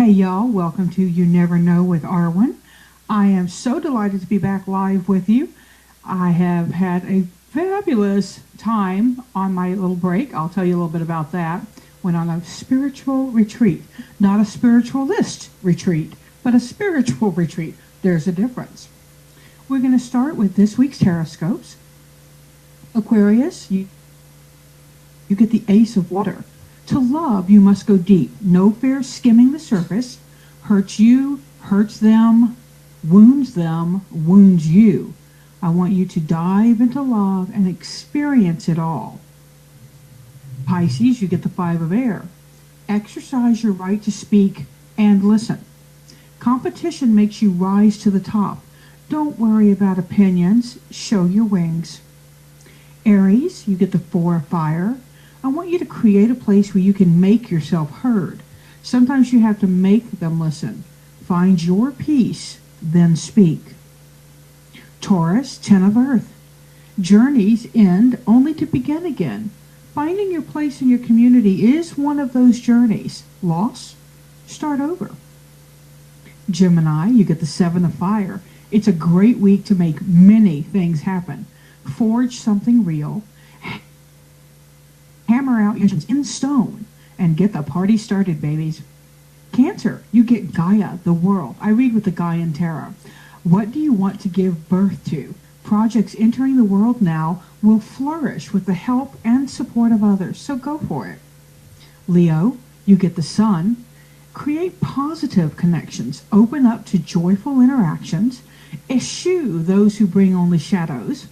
Hey y'all, welcome to You Never Know with Arwen. I am so delighted to be back live with you. I have had a fabulous time on my little break. I'll tell you a little bit about that. Went on a spiritual retreat, not a spiritualist retreat, but a spiritual retreat. There's a difference. We're going to start with this week's horoscopes. Aquarius, you get the Ace of Water. To love, you must go deep. No fear skimming the surface. Hurts you, hurts them, wounds you. I want you to dive into love and experience it all. Pisces, you get the Five of Air. Exercise your right to speak and listen. Competition makes you rise to the top. Don't worry about opinions. Show your wings. Aries, you get the Four of Fire. I want you to create a place where you can make yourself heard. Sometimes you have to make them listen. Find your peace, then speak. Taurus, Ten of Earth. Journeys end only to begin again. Finding your place in your community is one of those journeys. Loss? Start over. Gemini, you get the Seven of Fire. It's a great week to make many things happen. Forge something real. Hammer out your intentions in stone and get the party started, babies. Cancer, you get Gaia, the world. I read with the Gaian Tarot. What do you want to give birth to? Projects entering the world now will flourish with the help and support of others, so go for it. Leo, you get the Sun. Create positive connections. Open up to joyful interactions. Eschew those who bring only shadows.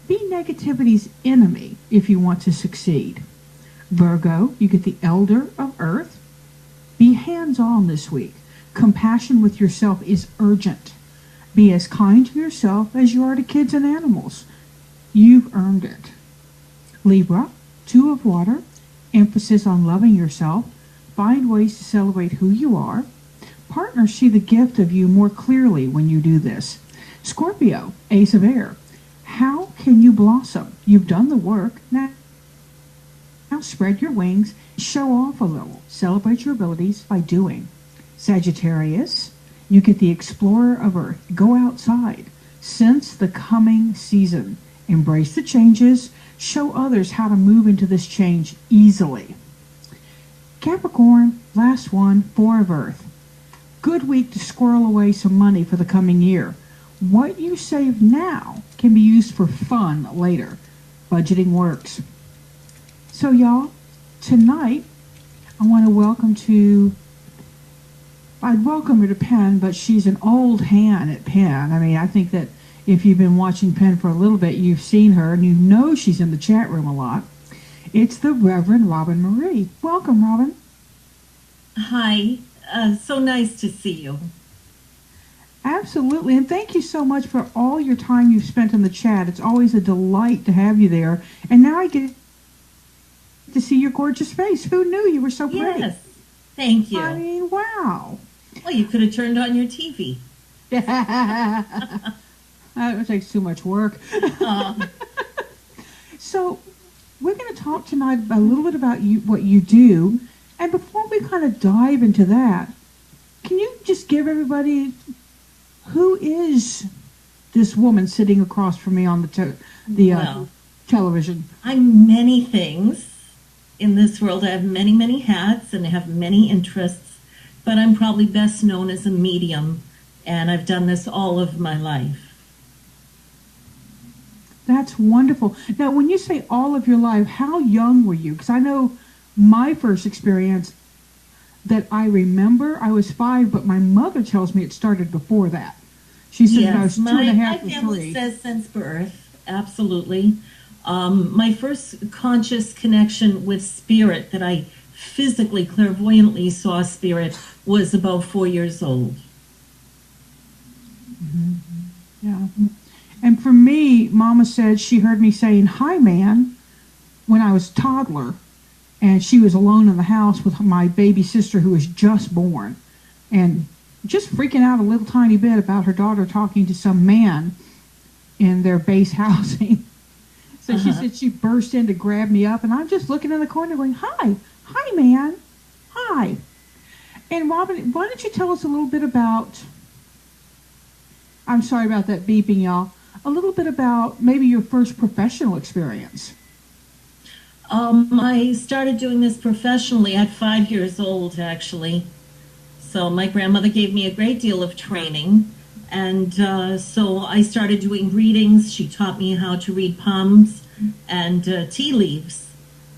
Be negativity's enemy if you want to succeed. Virgo, you get the Elder of Earth. Be hands-on this week. Compassion with yourself is urgent. Be as kind to yourself as you are to kids and animals. You've earned it. Libra, Two of Water. Emphasis on loving yourself. Find ways to celebrate who you are. Partners see the gift of you more clearly when you do this. Scorpio, Ace of Air. How can you blossom? You've done the work. Now spread your wings. Show off a little. Celebrate your abilities by doing. Sagittarius, you get the Explorer of Earth. Go outside. Sense the coming season. Embrace the changes. Show others how to move into this change easily. Capricorn, last one, Four of Earth. Good week to squirrel away some money for the coming year. What you save now can be used for fun later. Budgeting works. So y'all, tonight I want to I'd welcome her to Penn, but she's an old hand at Penn. I mean, I think that if you've been watching Penn for a little bit, you've seen her and you know she's in the chat room a lot. It's the Reverend Robyne Marie. Welcome, Robin. Hi, so nice to see you. Absolutely, and thank you so much for all your time you've spent in the chat. It's always a delight to have you there. And now I get to see your gorgeous face. Who knew you were so pretty? Yes, thank you. I mean, wow. Well, you could have turned on your TV. That takes too much work. So we're going to talk tonight a little bit about what you do. And before we kind of dive into that, can you just give everybody, who is this woman sitting across from me on the television? I'm many things in this world. I have many, many hats and I have many interests, but I'm probably best known as a medium, and I've done this all of my life. That's wonderful. Now, when you say all of your life, how young were you? Because I know my first experience that I remember, I was 5, but my mother tells me it started before that. She said I was 2.5 or 3. My family says since birth, absolutely. My first conscious connection with spirit that I physically, clairvoyantly saw spirit was about 4 years old. Mm-hmm. Yeah. And for me, Mama said she heard me saying, "Hi, man," when I was a toddler. And she was alone in the house with my baby sister who was just born. And just freaking out a little tiny bit about her daughter talking to some man in their base housing. So she said she burst in to grab me up. And I'm just looking in the corner going, "Hi, man, hi." And Robyne, why don't you tell us a little bit about, I'm sorry about that beeping, y'all, a little bit about maybe your first professional experience. I started doing this professionally at 5 years old, actually. So my grandmother gave me a great deal of training. And so I started doing readings. She taught me how to read palms and tea leaves.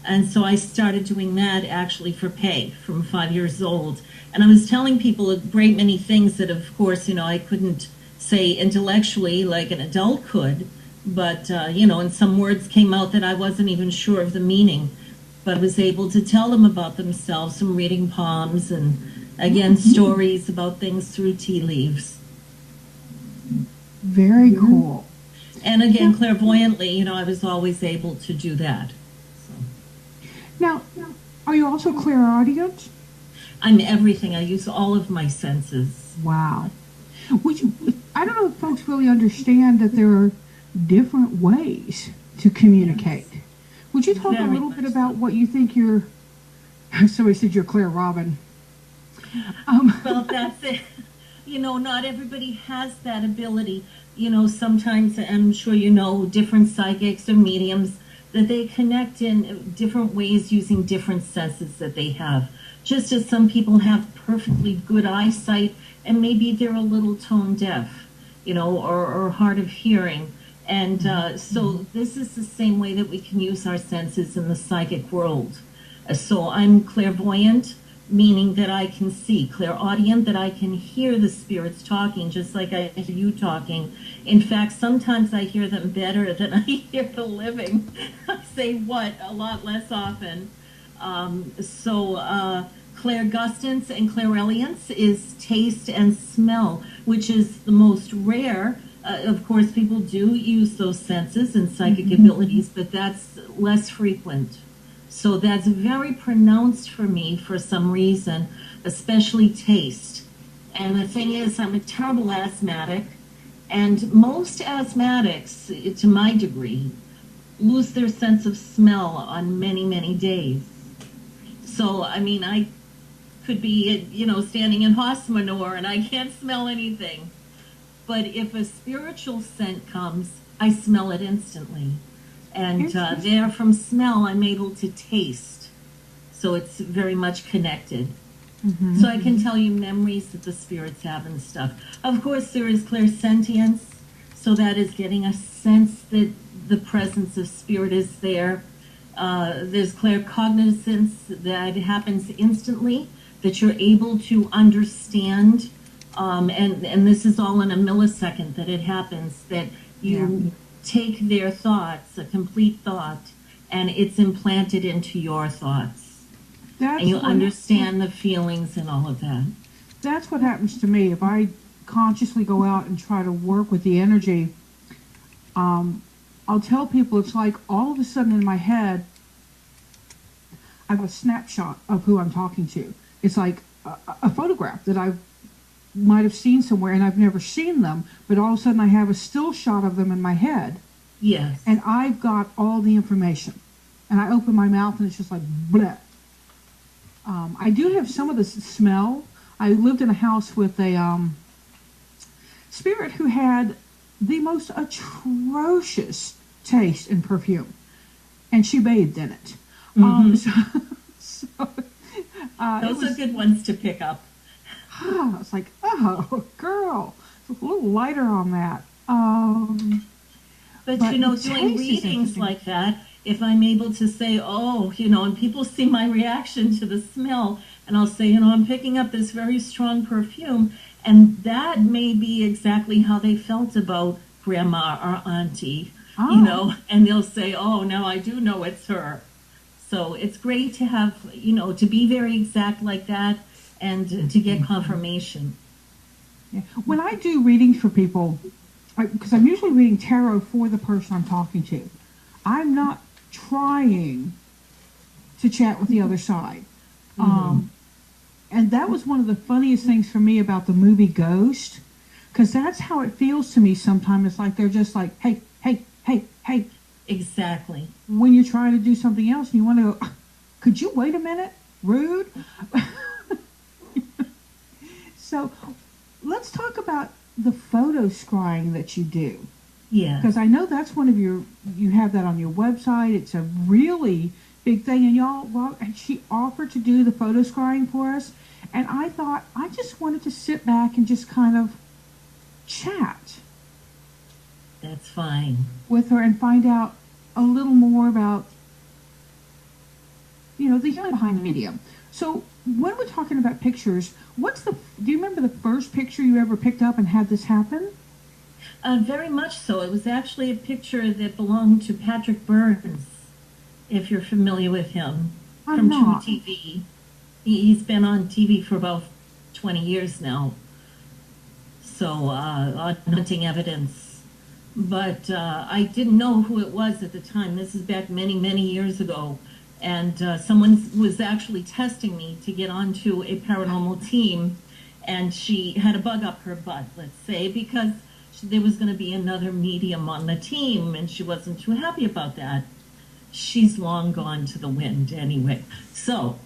And so I started doing that actually for pay from 5 years old. And I was telling people a great many things that, of course, I couldn't say intellectually like an adult could. But, and some words came out that I wasn't even sure of the meaning. But I was able to tell them about themselves from reading palms and, again, stories about things through tea leaves. Very cool. And again, clairvoyantly, I was always able to do that. So. Now, are you also clairaudient? I'm everything. I use all of my senses. Wow. I don't know if folks really understand that there are different ways to communicate. Yes. Would you talk a little bit about what you think somebody said you're Claire Robin. Well, that's it. Not everybody has that ability. Sometimes, I'm sure different psychics or mediums, that they connect in different ways using different senses that they have. Just as some people have perfectly good eyesight and maybe they're a little tone deaf, or hard of hearing. And so this is the same way that we can use our senses in the psychic world. So I'm clairvoyant, meaning that I can see, clairaudient, that I can hear the spirits talking, just like I hear you talking. In fact, sometimes I hear them better than I hear the living. I say what a lot less often. Clairgustance and claireliance is taste and smell, which is the most rare. Of course, people do use those senses and psychic abilities, but that's less frequent. So that's very pronounced for me for some reason, especially taste. And the thing is, I'm a terrible asthmatic, and most asthmatics, to my degree, lose their sense of smell on many, many days. So, I could be, standing in horse manure and I can't smell anything. But if a spiritual scent comes, I smell it instantly. And there from smell, I'm able to taste. So it's very much connected. Mm-hmm. So I can tell you memories that the spirits have and stuff. Of course, there is clairsentience. So that is getting a sense that the presence of spirit is there. There's claircognizance that happens instantly, that you're able to understand. And this is all in a millisecond that it happens, that you take their thoughts, a complete thought, and it's implanted into your thoughts. And you understand the feelings and all of that. That's what happens to me. If I consciously go out and try to work with the energy, I'll tell people it's like all of a sudden in my head, I have a snapshot of who I'm talking to. It's like a photograph that I might have seen somewhere and I've never seen them, but all of a sudden I have a still shot of them in my head. Yes. And I've got all the information. And I open my mouth and it's just like, bleh. I do have some of the smell. I lived in a house with a spirit who had the most atrocious taste in perfume. And she bathed in it. Those are good ones to pick up. It's like, oh, girl, a little lighter on that. But doing readings like that, if I'm able to say, and people see my reaction to the smell, and I'll say, I'm picking up this very strong perfume, and that may be exactly how they felt about grandma or auntie, and they'll say, now I do know it's her. So it's great to have, to be very exact like that and to get confirmation. Yeah. When I do readings for people, because I'm usually reading tarot for the person I'm talking to, I'm not trying to chat with the other side. And that was one of the funniest things for me about the movie Ghost, because that's how it feels to me sometimes. It's like they're just like, hey, hey, hey, hey. Exactly. When you're trying to do something else and you want to go, could you wait a minute? Rude. So let's talk about the photo scrying that you do. Yeah. Because I know that's one of you have that on your website. It's a really big thing. And and she offered to do the photo scrying for us. And I thought, I just wanted to sit back and just kind of chat. That's fine. With her and find out a little more about, the human behind the medium. So when we're talking about pictures, do you remember the first picture you ever picked up and had this happen? Very much so. It was actually a picture that belonged to Patrick Burns, if you're familiar with him, from True TV. He's been on TV for about 20 years now, so on Hunting Evidence. But I didn't know who it was at the time. This is back many, many years ago. And someone was actually testing me to get onto a paranormal team, and she had a bug up her butt, let's say, because there was going to be another medium on the team, and she wasn't too happy about that. She's long gone to the wind anyway. So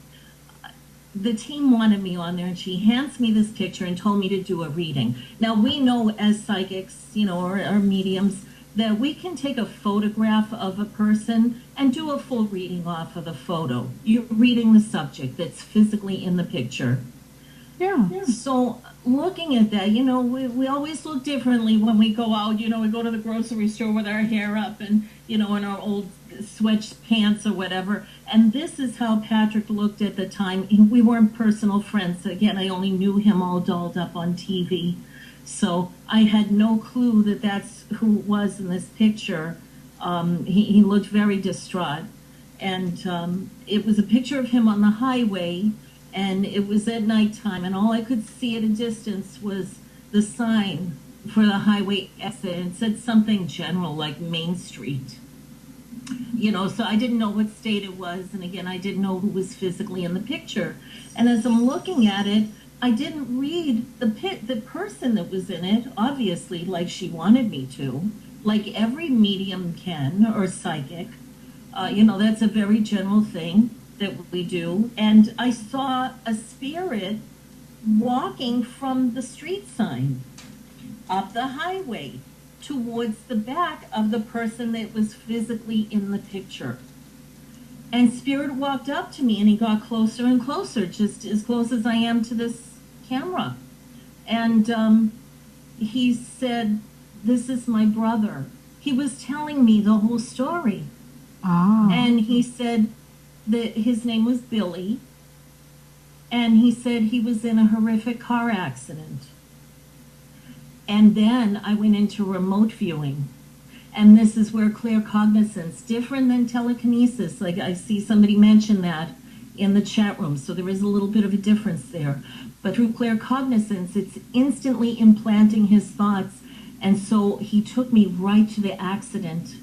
the team wanted me on there, and she hands me this picture and told me to do a reading. Now, we know as psychics, or mediums, that we can take a photograph of a person and do a full reading off of the photo. You're reading the subject that's physically in the picture. Yeah. So looking at that, we always look differently when we go out. We go to the grocery store with our hair up and, in our old sweatpants or whatever. And this is how Patrick looked at the time. We weren't personal friends. Again, I only knew him all dolled up on TV. So I had no clue that that's who it was in this picture. He looked very distraught. And it was a picture of him on the highway, and it was at nighttime, and all I could see at a distance was the sign for the highway exit. It said something general like Main Street. So I didn't know what state it was, and again, I didn't know who was physically in the picture. And as I'm looking at it, I didn't read the person that was in it, obviously, like she wanted me to, like every medium can, or psychic. That's a very general thing that we do. And I saw a spirit walking from the street sign up the highway towards the back of the person that was physically in the picture. And spirit walked up to me, and he got closer and closer, just as close as I am to this camera. And he said, "This is my brother." He was telling me the whole story. And he said that his name was Billy, and he said he was in a horrific car accident. And then I went into remote viewing, and this is where claircognizance, different than telekinesis, like I see somebody mention that in the chat room, so there is a little bit of a difference there. But through claircognizance, it's instantly implanting his thoughts, and so he took me right to the accident.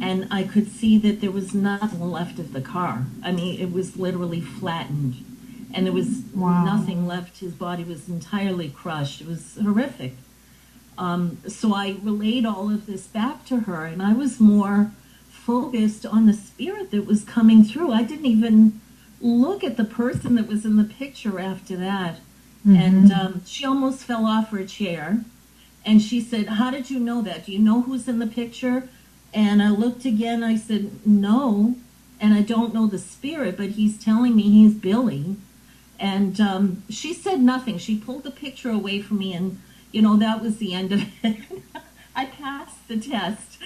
And I could see that there was nothing left of the car. I mean, it was literally flattened. And there was nothing left. His body was entirely crushed. It was horrific. So I relayed all of this back to her, and I was more focused on the spirit that was coming through. I didn't even look at the person that was in the picture after that. Mm-hmm. And she almost fell off her chair. And she said, "How did you know that? Do you know who's in the picture?" And I looked again, I said, "No, and I don't know the spirit, but he's telling me he's Billy." And she said nothing. She pulled the picture away from me, and, that was the end of it. I passed the test.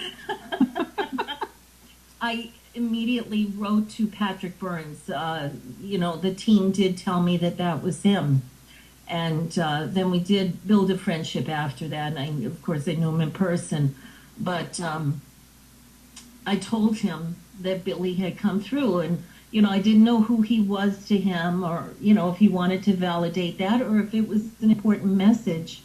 I immediately wrote to Patrick Burns. The team did tell me that was him. And then we did build a friendship after that, and of course I knew him in person. But I told him that Billy had come through, and, I didn't know who he was to him, or, if he wanted to validate that, or if it was an important message.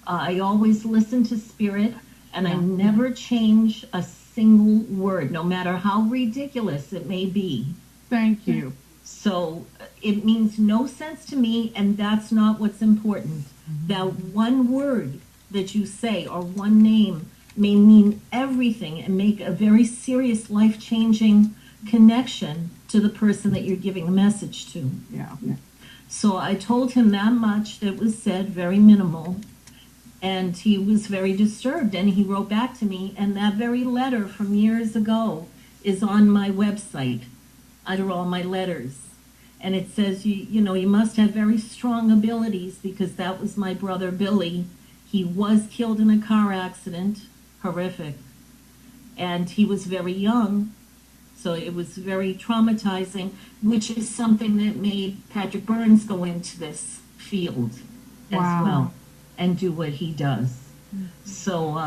I always listen to spirit, and I never change a single word, no matter how ridiculous it may be. Thank you. So it means no sense to me, and that's not what's important. Mm-hmm. That one word that you say, or one name, may mean everything and make a very serious, life-changing connection to the person that you're giving the message to. Yeah. So I told him that much that was said, very minimal, and he was very disturbed, and he wrote back to me, and that very letter from years ago is on my website under all my letters. And it says, you know, you must have very strong abilities, because that was my brother Billy. He was killed in a car accident, horrific, and he was very young, so it was very traumatizing, which is something that made Patrick Burns go into this field as well and do what he does. So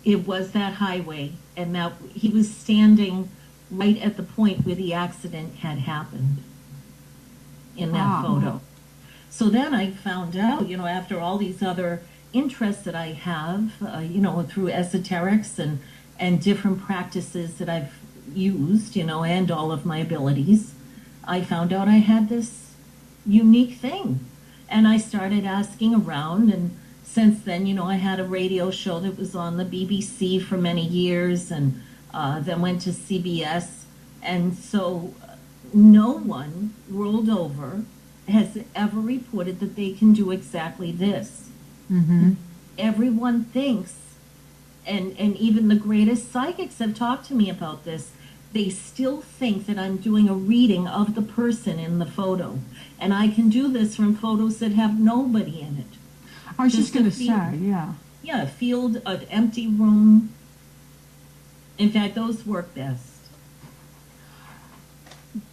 it was that highway, and that he was standing right at the point where the accident had happened in that photo. So then I found out, you know, after all these other interests that I have, you know, through esoterics and different practices that I've used, you know, and all of my abilities, I found out I had this unique thing. And I started asking around, and since then, you know, I had a radio show that was on the BBC for many years, and then went to CBS. And so no one world over has ever reported that they can do exactly this. Mm-hmm. Everyone thinks, and even the greatest psychics have talked to me about this, they still think that I'm doing a reading of the person in the photo. And I can do this from photos that have nobody in it. I was just going to say, yeah. Yeah, a field, an empty room. In fact, those work best.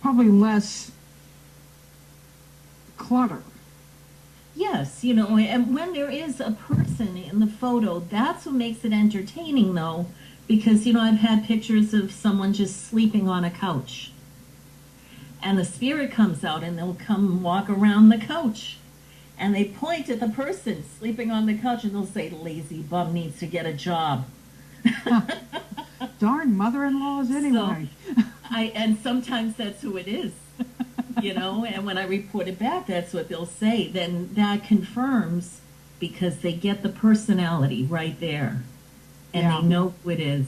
Probably less clutter. Yes, you know, and when there is a person in the photo, that's what makes it entertaining, though, because, you know, I've had pictures of someone just sleeping on a couch, and the spirit comes out, and they'll come walk around the couch, and they point at the person sleeping on the couch, and they'll say, "Lazy bum needs to get a job." Darn mother-in-laws anyway. So, and sometimes that's who it is. You know, and when I report it back, that's what they'll say. Then that confirms, because they get the personality right there, and they know who it is.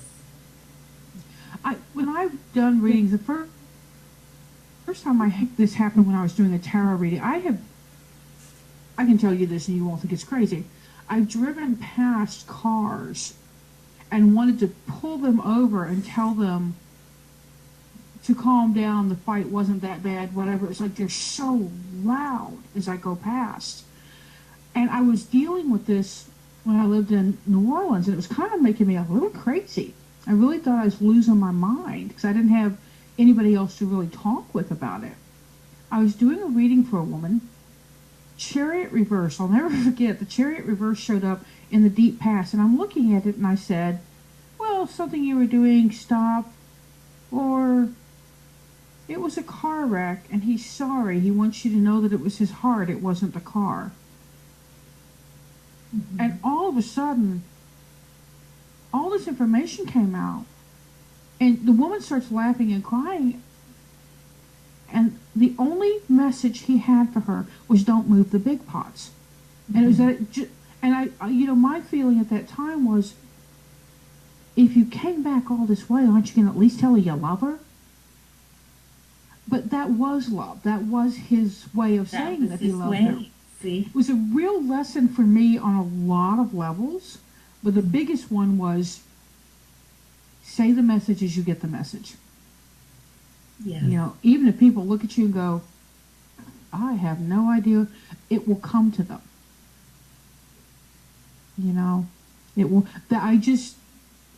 When I've done readings, the first time this happened when I was doing a tarot reading, I can tell you this and you won't think it's crazy. I've driven past cars and wanted to pull them over and tell them to calm down, the fight wasn't that bad, whatever. It's like they're so loud as I go past. And I was dealing with this when I lived in New Orleans, and it was kind of making me a little crazy. I really thought I was losing my mind because I didn't have anybody else to really talk with about it. I was doing a reading for a woman. Chariot reverse. I'll never forget. The chariot reverse showed up in the deep past, and I'm looking at it, and I said, well, something you were doing stopped, or it was a car wreck, and he's sorry. He wants you to know that it was his heart. It wasn't the car. Mm-hmm. And all of a sudden, all this information came out. And the woman starts laughing and crying. And the only message he had for her was, don't move the big pots. Mm-hmm. And it was that, and I, you know, my feeling at that time was, if you came back all this way, aren't you going to at least tell her you love her? But that was love. That was his way of saying that he loved her. See? It was a real lesson for me on a lot of levels, but the biggest one was, say the message as you get the message. Yeah. You know, even if people look at you and go, I have no idea, it will come to them. You know, it will. I just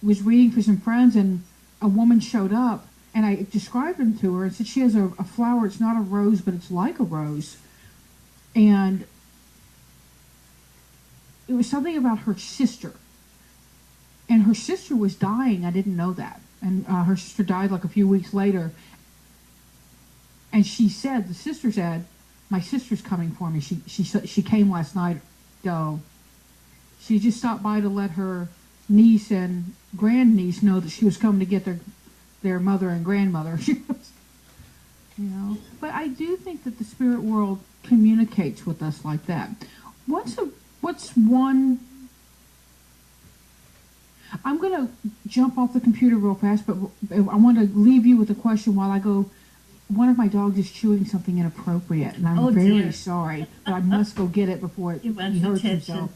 was reading for some friends, and a woman showed up, and I described them to her and said she has a flower. It's not a rose, but it's like a rose. And it was something about her sister. And her sister was dying. I didn't know that. And her sister died like a few weeks later. And she said, the sister said, my sister's coming for me. She came last night. She just stopped by to let her niece and grandniece know that she was coming to get their mother and grandmother. You know, but I do think that the spirit world communicates with us like that. What's one? I'm going to jump off the computer real fast, but I want to leave you with a question while I go one of my dogs is chewing something inappropriate, and I'm Oh, very dear. sorry, but I must go get it before You want he hurts attention. himself.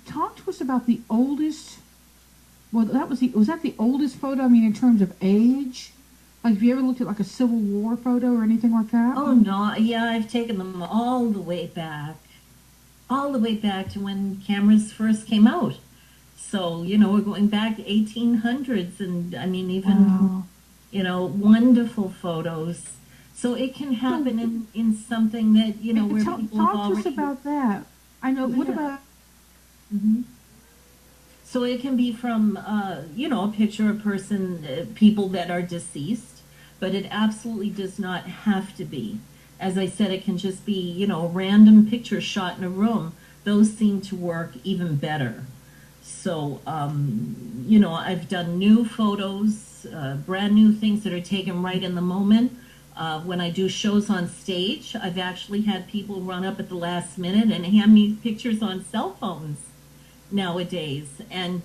Talk to us about the oldest. Well, was that the oldest photo? I mean, in terms of age. Like, have you ever looked at like a Civil War photo or anything like that? Oh, no. Yeah, I've taken them all the way back to when cameras first came out. So, we're going back to 1800s, and I mean, even, Wow. wonderful photos. So it can happen in something that, where Talk people have to us already... about that. I know. What Yeah. about? Mhm. So it can be from, a picture of people that are deceased, but it absolutely does not have to be. As I said, it can just be, a random picture shot in a room. Those seem to work even better. So, I've done new photos, brand new things that are taken right in the moment. When I do shows on stage, I've actually had people run up at the last minute and hand me pictures on cell phones nowadays. And,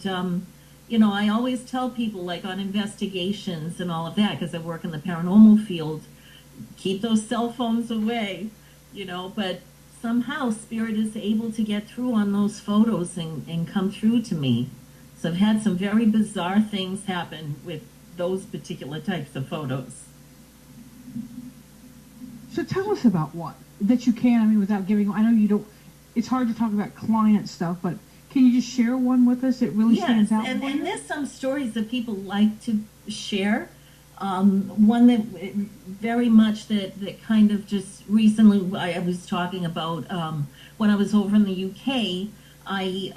I always tell people, like on investigations and all of that, because I work in the paranormal field, keep those cell phones away, but somehow spirit is able to get through on those photos and come through to me. So I've had some very bizarre things happen with those particular types of photos. So tell us about one that you can. I mean, without giving. I know you don't. It's hard to talk about client stuff, but can you just share one with us? It really stands out. And there's some stories that people like to share. One that very much that kind of just recently I was talking about when I was over in the UK. I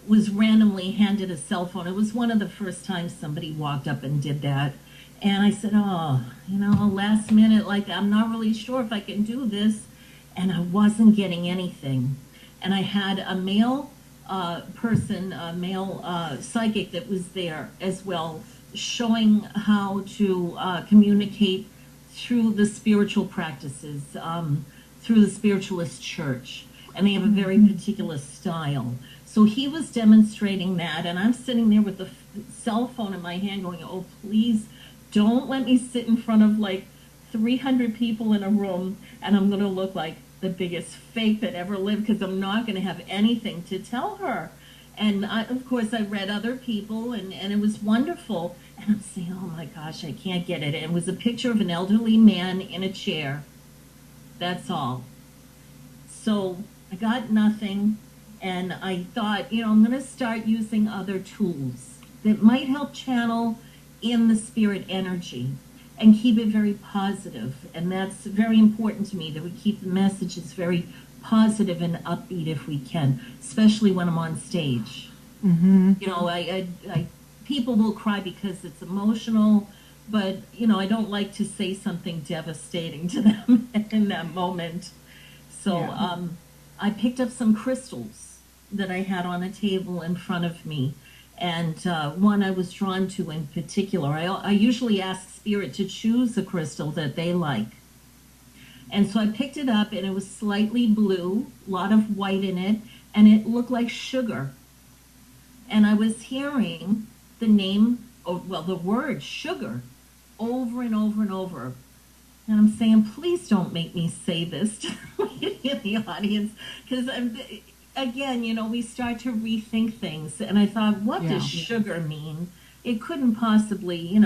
was randomly handed a cell phone. It was one of the first times somebody walked up and did that. And I said, last minute, like, I'm not really sure if I can do this. And I wasn't getting anything. And I had a male psychic that was there as well, showing how to communicate through the spiritual practices, through the spiritualist church. And they have a very particular style. So he was demonstrating that, and I'm sitting there with the cell phone in my hand going, oh, please don't let me sit in front of like 300 people in a room and I'm going to look like the biggest fake that ever lived, because I'm not going to have anything to tell her. And of course, I read other people, and it was wonderful. And I'm saying, oh my gosh, I can't get it. It was a picture of an elderly man in a chair. That's all. So I got nothing. And I thought, I'm going to start using other tools that might help channel in the spirit energy and keep it very positive. And that's very important to me, that we keep the messages very positive and upbeat if we can, especially when I'm on stage. Mm-hmm. People will cry because it's emotional, but, I don't like to say something devastating to them in that moment. So I picked up some crystals that I had on a table in front of me. And one I was drawn to in particular. I usually ask spirit to choose a crystal that they like. And so I picked it up, and it was slightly blue, a lot of white in it, and it looked like sugar. And I was hearing the the word sugar over and over and over. And I'm saying, please don't make me say this to the audience, because again, we start to rethink things. And I thought, what does sugar mean? It couldn't possibly,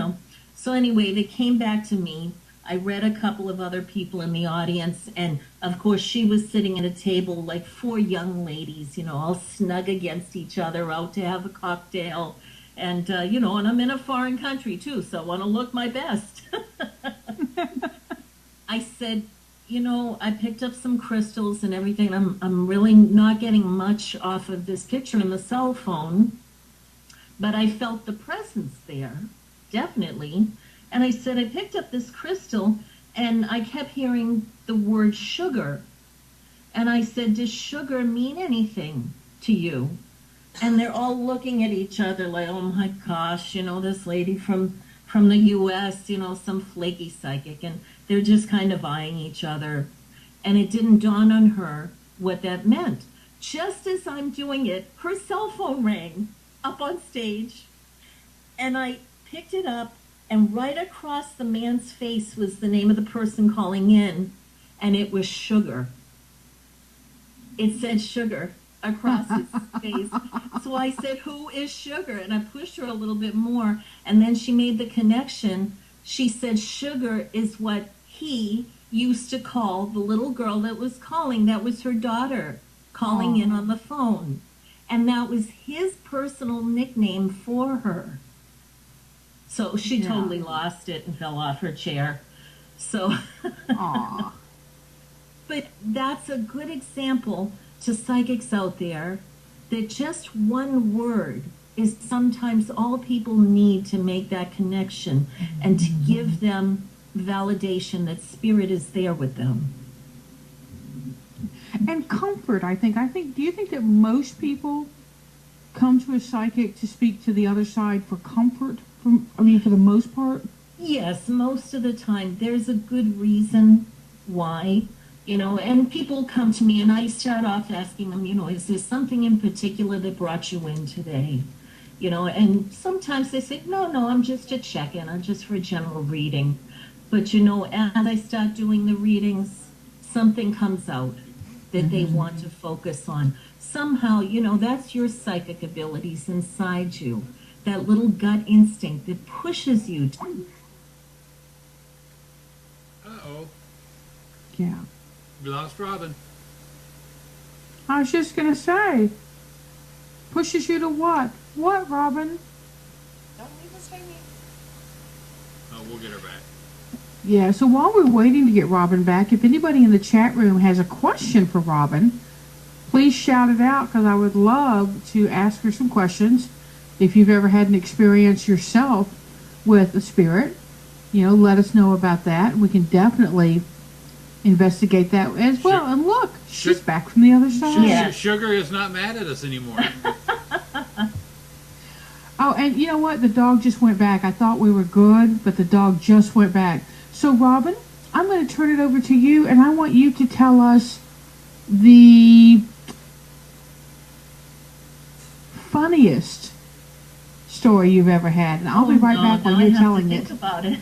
So anyway, they came back to me. I read a couple of other people in the audience. And, of course, she was sitting at a table, like 4 young ladies, all snug against each other, out to have a cocktail. And, and I'm in a foreign country, too, so I want to look my best. I said, I picked up some crystals and everything. I'm really not getting much off of this picture in the cell phone, but I felt the presence there, definitely. And I said, I picked up this crystal and I kept hearing the word sugar. And I said, does sugar mean anything to you? And they're all looking at each other like, oh my gosh, this lady from the U.S., some flaky psychic. And they're just kind of eyeing each other. And it didn't dawn on her what that meant. Just as I'm doing it, her cell phone rang up on stage. And I picked it up and right across the man's face was the name of the person calling in, and it was Sugar. It said Sugar across his face. So I said, "Who is Sugar?" And I pushed her a little bit more, and then she made the connection. She said Sugar is what he used to call the little girl that was calling. That was her daughter calling in on the phone. And that was his personal nickname for her. So she totally lost it and fell off her chair. So, but that's a good example to psychics out there that just one word is sometimes all people need to make that connection and to give them validation that spirit is there with them. And comfort, I think. Do you think that most people come to a psychic to speak to the other side for comfort? For the most part? Yes, most of the time. There's a good reason why, and people come to me and I start off asking them, is there something in particular that brought you in today? And sometimes they say, no, I'm just a check-in. I'm just for a general reading. But, as I start doing the readings, something comes out that they want to focus on. Somehow, that's your psychic abilities inside you. That little gut instinct that pushes you to... Uh-oh. Yeah. We lost Robyne. I was just going to say, pushes you to what? What, Robyne? Don't leave us hanging. Oh, we'll get her back. Yeah, so while we're waiting to get Robyne back, if anybody in the chat room has a question for Robyne, please shout it out, because I would love to ask her some questions. If you've ever had an experience yourself with a spirit, let us know about that. We can definitely investigate that as well. And look, she's back from the other side. Sugar is not mad at us anymore. Oh, and you know what? The dog just went back. I thought we were good, but the dog just went back. So, Robyne, I'm going to turn it over to you, and I want you to tell us the funniest story you've ever had. And I'll be right back while you're telling it. Think about it.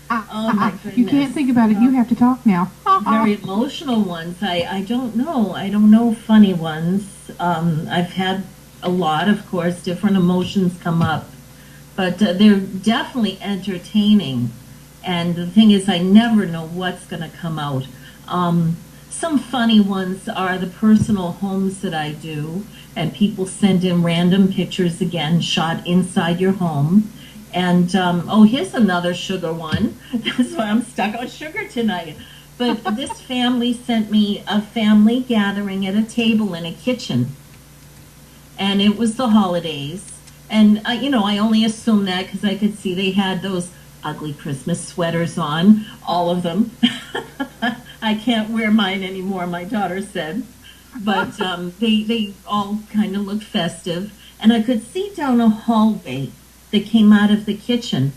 Oh, my goodness. You can't think about it. You have to talk now. Very emotional ones. I don't know. I don't know funny ones. I've had a lot, of course. Different emotions come up. But they're definitely entertaining. And the thing is, I never know what's going to come out. Some funny ones are the personal homes that I do. And people send in random pictures, again, shot inside your home. And, here's another sugar one. That's why I'm stuck on sugar tonight. But this family sent me a family gathering at a table in a kitchen. And it was the holidays. And, I only assumed that because I could see they had those ugly Christmas sweaters on, all of them. I can't wear mine anymore, my daughter said. But they all kind of looked festive. And I could see down a hallway that came out of the kitchen.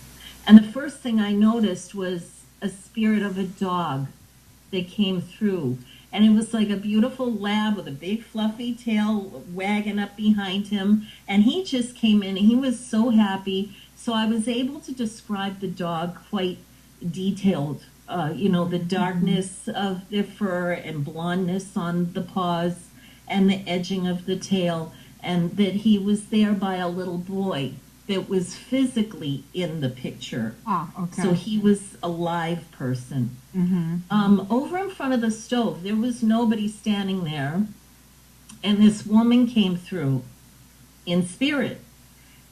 And the first thing I noticed was a spirit of a dog that came through. And it was like a beautiful lab with a big fluffy tail wagging up behind him. And he just came in and he was so happy. So I was able to describe the dog quite detailed. The darkness of their fur and blondness on the paws and the edging of the tail. And that he was there by a little boy that was physically in the picture. Okay. So he was a live person. Over in front of the stove, there was nobody standing there. And this woman came through in spirit.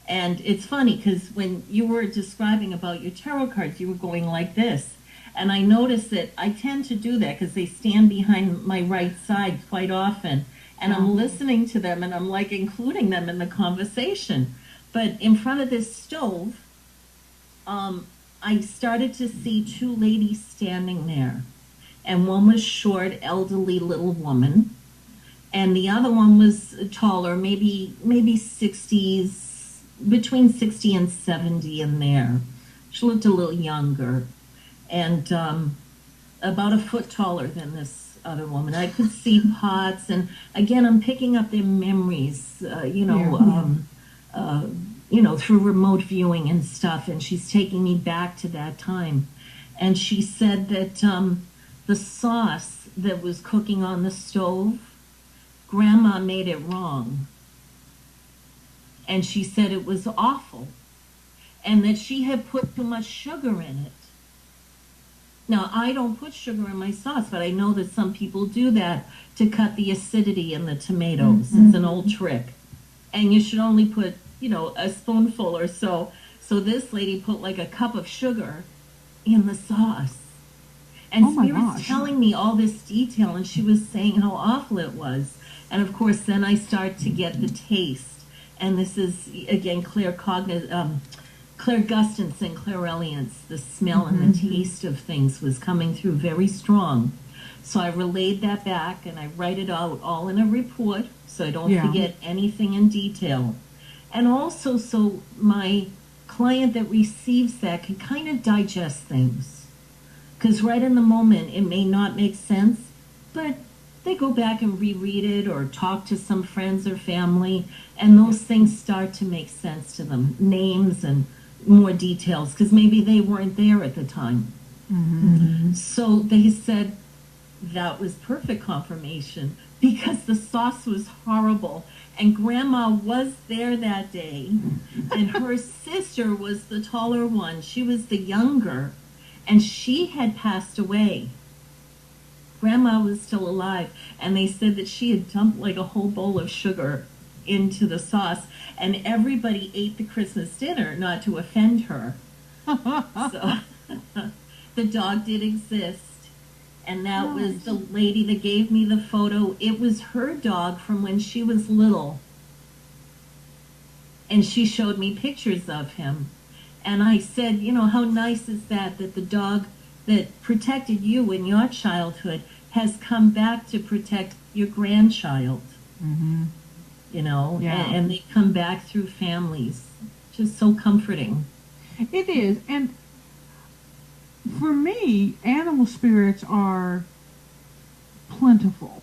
And it's funny because when you were describing about your tarot cards, you were going like this. And I noticed that I tend to do that because they stand behind my right side quite often. And I'm listening to them and I'm like including them in the conversation. But in front of this stove, I started to see two ladies standing there. And one was short, elderly little woman. And the other one was taller, maybe 60s, between 60 and 70 in there. She looked a little younger. And about a foot taller than this other woman. I could see pots. And again, I'm picking up their memories, through remote viewing and stuff, and she's taking me back to that time. And she said that the sauce that was cooking on the stove, Grandma made it wrong. And she said it was awful, and that she had put too much sugar in it. Now, I don't put sugar in my sauce, but I know that some people do that to cut the acidity in the tomatoes. It's an old trick. And you should only put, a spoonful or so. So this lady put like a cup of sugar in the sauce. And Oh my Spirit's gosh. telling me all this detail, and she was saying how awful it was. And of course, then I start to get the taste. And this is, again, clairgustance and claireliance. The smell and the taste of things was coming through very strong. So I relayed that back, and I write it out all in a report so I don't forget anything in detail. And also so my client that receives that can kind of digest things. Because right in the moment, it may not make sense, but they go back and reread it or talk to some friends or family, and those things start to make sense to them. Names and more details, because maybe they weren't there at the time. So they said that was perfect confirmation, because the sauce was horrible, and Grandma was there that day, and her sister was the taller one. She was the younger, and she had passed away. Grandma was still alive, and they said that she had dumped like a whole bowl of sugar into the sauce, and everybody ate the Christmas dinner, not to offend her. So the dog did exist, and that was the lady that gave me the photo. It was her dog from when she was little, and she showed me pictures of him. And I said, how nice is that the dog that protected you in your childhood has come back to protect your grandchild. And they come back through families. Just so comforting. It is. And for me, animal spirits are plentiful.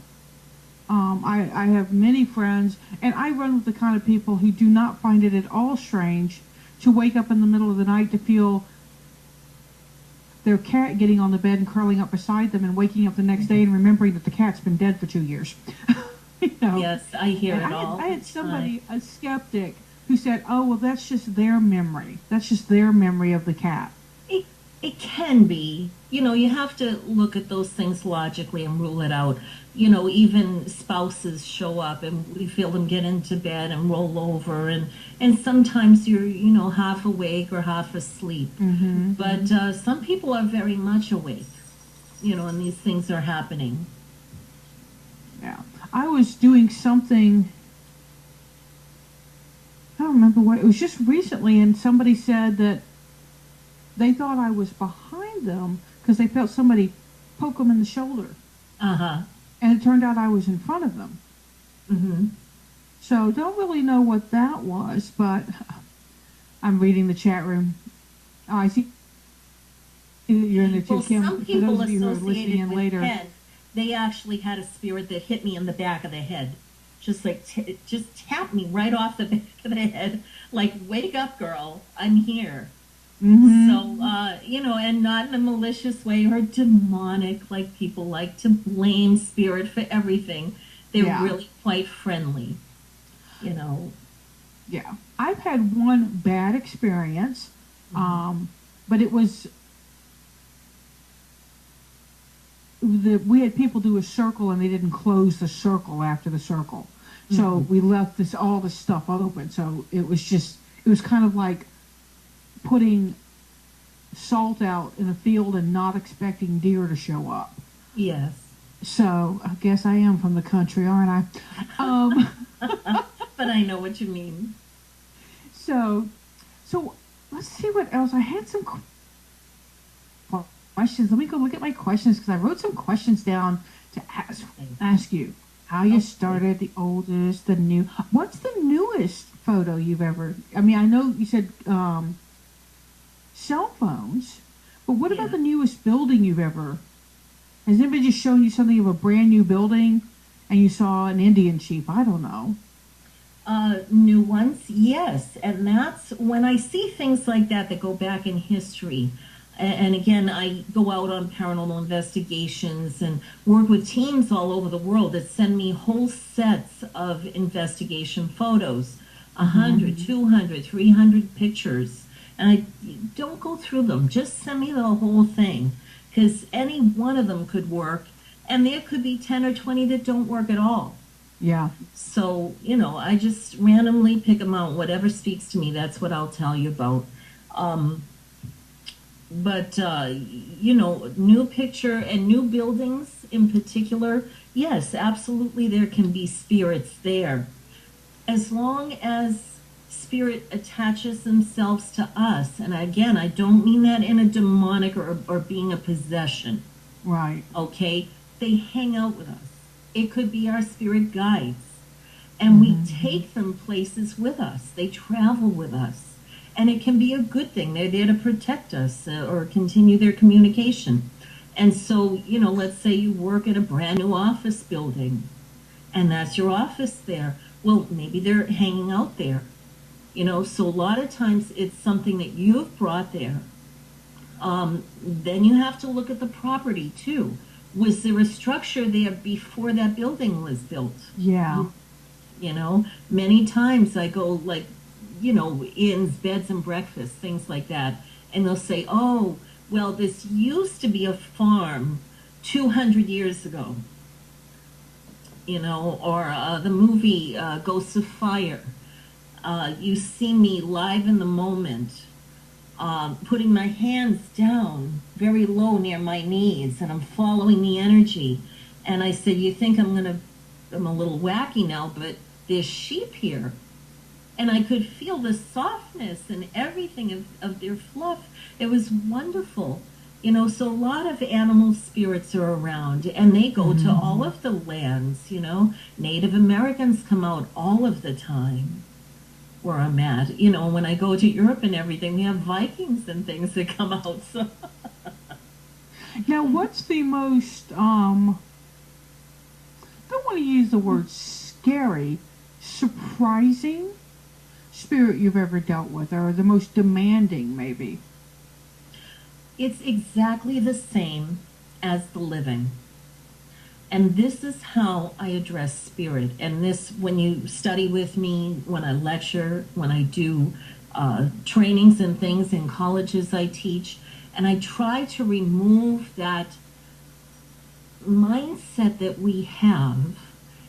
I have many friends, and I run with the kind of people who do not find it at all strange to wake up in the middle of the night to feel their cat getting on the bed and curling up beside them, and waking up the next day and remembering that the cat's been dead for 2 years. Yes, I hear it all. I had somebody, a skeptic, who said, "Oh, well, that's just their memory. That's just their memory of the cat." It can be. You have to look at those things logically and rule it out. Even spouses show up and we feel them get into bed and roll over, and sometimes you're, half awake or half asleep. But some people are very much awake, and these things are happening. Yeah. I was doing something, I don't remember what, it was just recently, and somebody said that they thought I was behind them because they felt somebody poke them in the shoulder. And it turned out I was in front of them. So don't really know what that was, but I'm reading the chat room. Oh, I see you're in there too, Well, Kim. some For people those of you who are listening associated in with later. head, they actually had a spirit that hit me in the back of the head. Just like, just tapped me right off the back of the head. Like, wake up, girl, I'm here. So, and not in a malicious way or demonic, like people like to blame spirit for everything. They're really quite friendly, Yeah. I've had one bad experience, but it was, we had people do a circle and they didn't close the circle after the circle. So we left all this stuff open. So it was kind of like putting salt out in a field and not expecting deer to show up. Yes. So I guess I am from the country, aren't I? But I know what you mean. So let's see what else. I had some questions. Let me go look at my questions, because I wrote some questions down to ask you. How you started, the oldest, the new. What's the newest photo you've ever? I mean, I know you said cell phones, but what about the newest building you've ever? Has anybody just shown you something of a brand new building, and you saw an Indian chief? I don't know. New ones, yes. And that's when I see things like that go back in history. And again, I go out on paranormal investigations and work with teams all over the world that send me whole sets of investigation photos, 100, 200, 300 pictures. And I don't go through them. Just send me the whole thing, because any one of them could work, and there could be 10 or 20 that don't work at all. Yeah. So, I just randomly pick them out. Whatever speaks to me, that's what I'll tell you about. But new picture and new buildings in particular, yes, absolutely there can be spirits there. As long as spirit attaches themselves to us, and again, I don't mean that in a demonic or being a possession. Right. Okay? They hang out with us. It could be our spirit guides. And we take them places with us. They travel with us. And it can be a good thing. They're there to protect us or continue their communication. And so, let's say you work at a brand new office building, and that's your office there. Well, maybe they're hanging out there. So a lot of times it's something that you've brought there. Then you have to look at the property too. Was there a structure there before that building was built? Yeah. Many times I go inns, beds and breakfasts, things like that. And they'll say, oh, well, this used to be a farm 200 years ago. Or the movie Ghosts of Fire. You see me live in the moment, putting my hands down very low near my knees, and I'm following the energy. And I said, you think I'm a little wacky now, but there's sheep here. And I could feel the softness and everything of their fluff. It was wonderful. So a lot of animal spirits are around, and they go to all of the lands, Native Americans come out all of the time where I'm at. When I go to Europe and everything, we have Vikings and things that come out. So. Now, what's the most, don't want to use the word scary, surprising spirit you've ever dealt with, or the most demanding, maybe? It's exactly the same as the living. And this is how I address spirit. And this, when you study with me, when I lecture, when I do trainings and things in colleges I teach, and I try to remove that mindset that we have.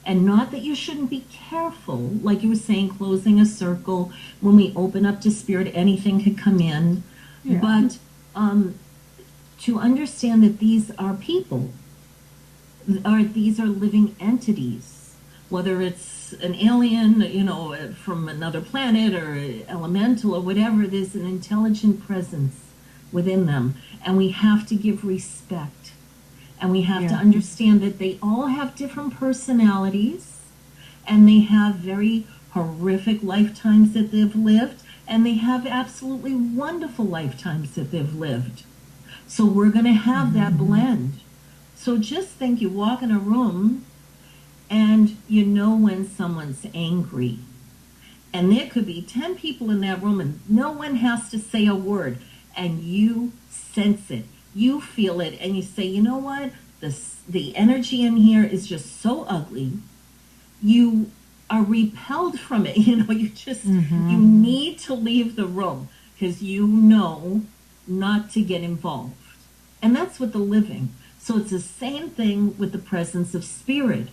And not that you shouldn't be careful, like you were saying, closing a circle. When we open up to spirit, anything could come in. Yeah. But to understand that these are people, these are living entities, whether it's an alien, from another planet or elemental or whatever, there's an intelligent presence within them. And we have to give respect. And we have to understand that they all have different personalities, and they have very horrific lifetimes that they've lived, and they have absolutely wonderful lifetimes that they've lived. So we're going to have that blend. So just think you walk in a room and you know when someone's angry. And there could be 10 people in that room and no one has to say a word, and you sense it. You feel it, and you say, you know what? The energy in here is just so ugly. You are repelled from it. You just, you need to leave the room because you know not to get involved. And that's with the living. So it's the same thing with the presence of spirit.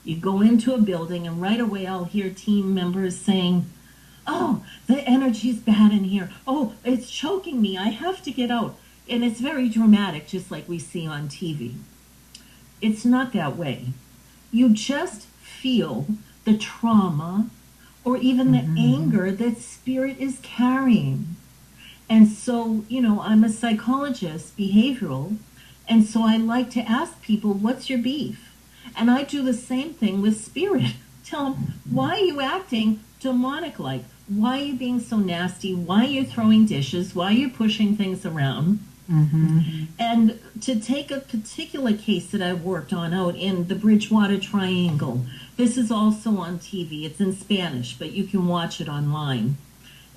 You go into a building, and right away I'll hear team members saying, oh, the energy's bad in here. Oh, it's choking me. I have to get out. And it's very dramatic, just like we see on TV. It's not that way. You just feel the trauma or even the anger that spirit is carrying. And so, I'm a psychologist, behavioral, and so I like to ask people, what's your beef? And I do the same thing with spirit. Tell them, why are you acting demonic-like? Why are you being so nasty? Why are you throwing dishes? Why are you pushing things around? And to take a particular case that I worked on out in the Bridgewater Triangle, this is also on TV. It's in Spanish, but you can watch it online.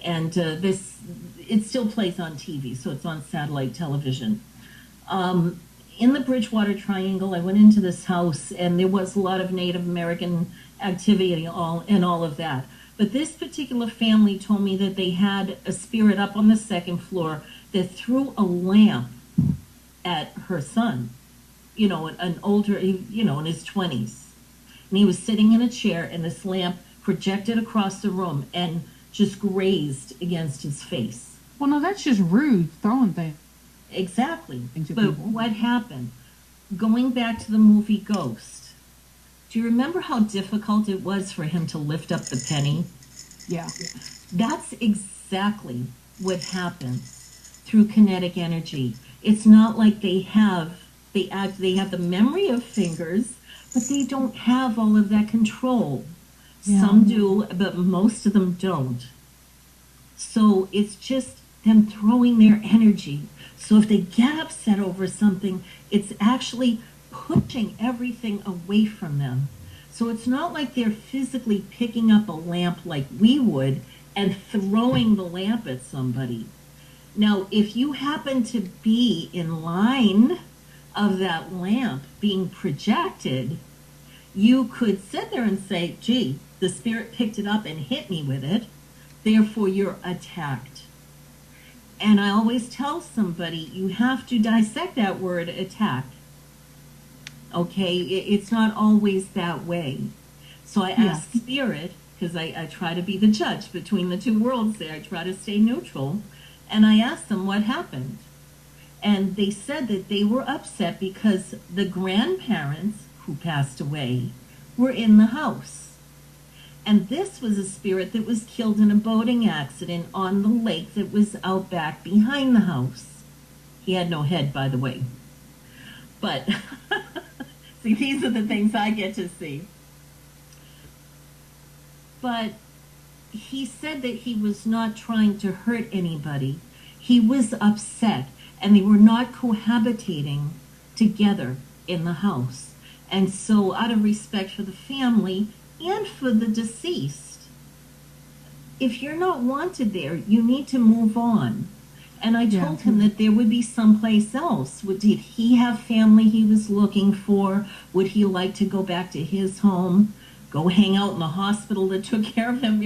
And it still plays on TV, so it's on satellite television. In the Bridgewater Triangle, I went into this house, and there was a lot of Native American activity and all of that. But this particular family told me that they had a spirit up on the second floor that threw a lamp at her son, an older, in his 20s. And he was sitting in a chair, and this lamp projected across the room and just grazed against his face. Well, no, that's just rude, throwing things. Exactly. Things at But people. what happened? Going back to the movie Ghost, do you remember how difficult it was for him to lift up the penny? Yeah. That's exactly what happens through kinetic energy. It's not like they have the memory of fingers, but they don't have all of that control. Yeah. Some do, but most of them don't. So it's just them throwing their energy. So if they get upset over something, it's actually pushing everything away from them. So it's not like they're physically picking up a lamp like we would and throwing the lamp at somebody. Now, if you happen to be in line of that lamp being projected, you could sit there and say, gee, the spirit picked it up and hit me with it, therefore you're attacked. And I always tell somebody, you have to dissect that word attack. Okay, it's not always that way. So I ask spirit, because I try to be the judge between the two worlds there, I try to stay neutral, and I asked them what happened. And they said that they were upset because the grandparents who passed away were in the house. And this was a spirit that was killed in a boating accident on the lake that was out back behind the house. He had no head, by the way. But, see, these are the things I get to see. But he said that he was not trying to hurt anybody. He was upset, and they were not cohabitating together in the house. And so, out of respect for the family and for the deceased, if you're not wanted there, you need to move on. And I told him that there would be someplace else. Did he have family he was looking for? Would he like to go back to his home? Go hang out in the hospital that took care of him,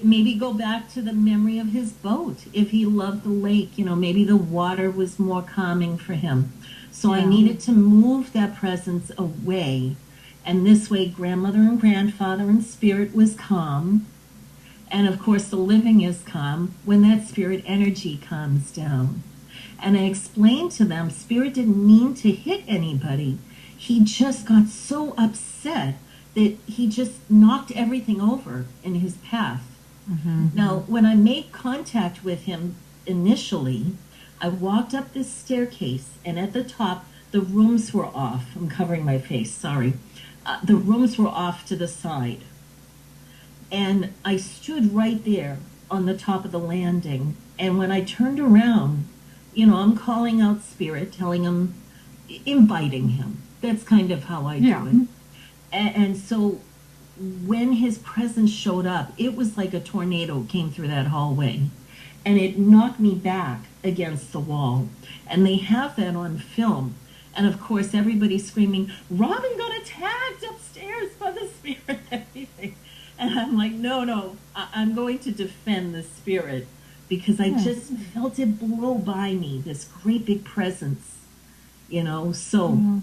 maybe go back to the memory of his boat. If he loved the lake, maybe the water was more calming for him. So I needed to move that presence away. And this way, grandmother and grandfather and spirit was calm. And of course, the living is calm when that spirit energy calms down. And I explained to them, spirit didn't mean to hit anybody. He just got so upset that he just knocked everything over in his path. Now, when I made contact with him initially, I walked up this staircase, and at the top, the rooms were off. I'm covering my face, sorry. The rooms were off to the side. And I stood right there on the top of the landing. And when I turned around, I'm calling out spirit, telling him, inviting him. That's kind of how I do it. And so when his presence showed up, it was like a tornado came through that hallway. And it knocked me back against the wall. And they have that on film. And of course, everybody's screaming, Robyne got attacked upstairs by the spirit and everything. And I'm like, no, I'm going to defend the spirit because I just felt it blow by me, this great big presence, so.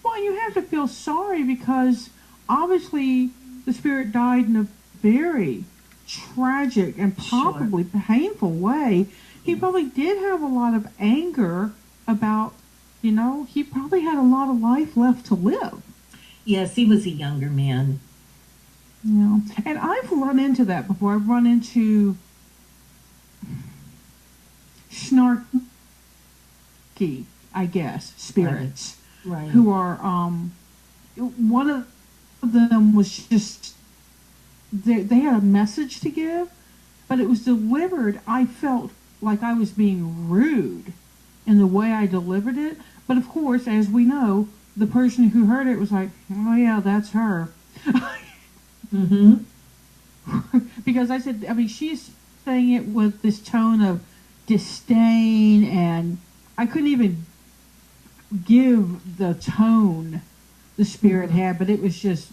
Well, you have to feel sorry because obviously the spirit died in a very tragic and probably painful way. He probably did have a lot of anger about, he probably had a lot of life left to live. Yes, he was a younger man. Yeah. And I've run into that before. I've run into snarky, I guess, spirits. Right. Who are, one of them was just, they had a message to give, but it was delivered, I felt like I was being rude in the way I delivered it. But of course, as we know, the person who heard it was like, oh yeah, that's her. Mm-hmm. Because I said, I mean, she's saying it with this tone of disdain, and I couldn't even give the tone the spirit had, but it was just,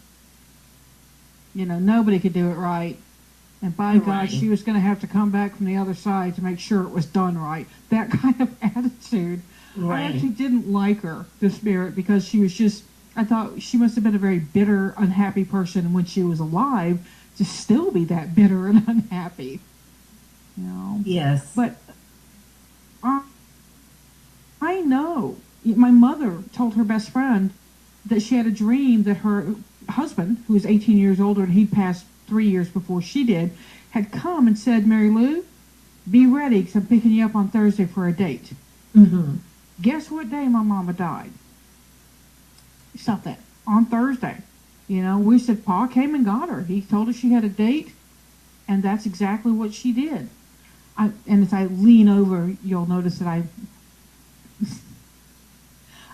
nobody could do it right. And by God, she was going to have to come back from the other side to make sure it was done right. That kind of attitude. Right. I actually didn't like her, the spirit, because she was just, I thought she must have been a very bitter, unhappy person when she was alive to still be that bitter and unhappy. Yes. But I know. My mother told her best friend that she had a dream that her husband, who was 18 years older and he'd passed 3 years before she did, had come and said, Mary Lou, be ready because I'm picking you up on Thursday for a date. Mm-hmm. Guess what day my mama died? Stop that. On Thursday. We said, Pa came and got her. He told her she had a date, and that's exactly what she did. And as I lean over, you'll notice that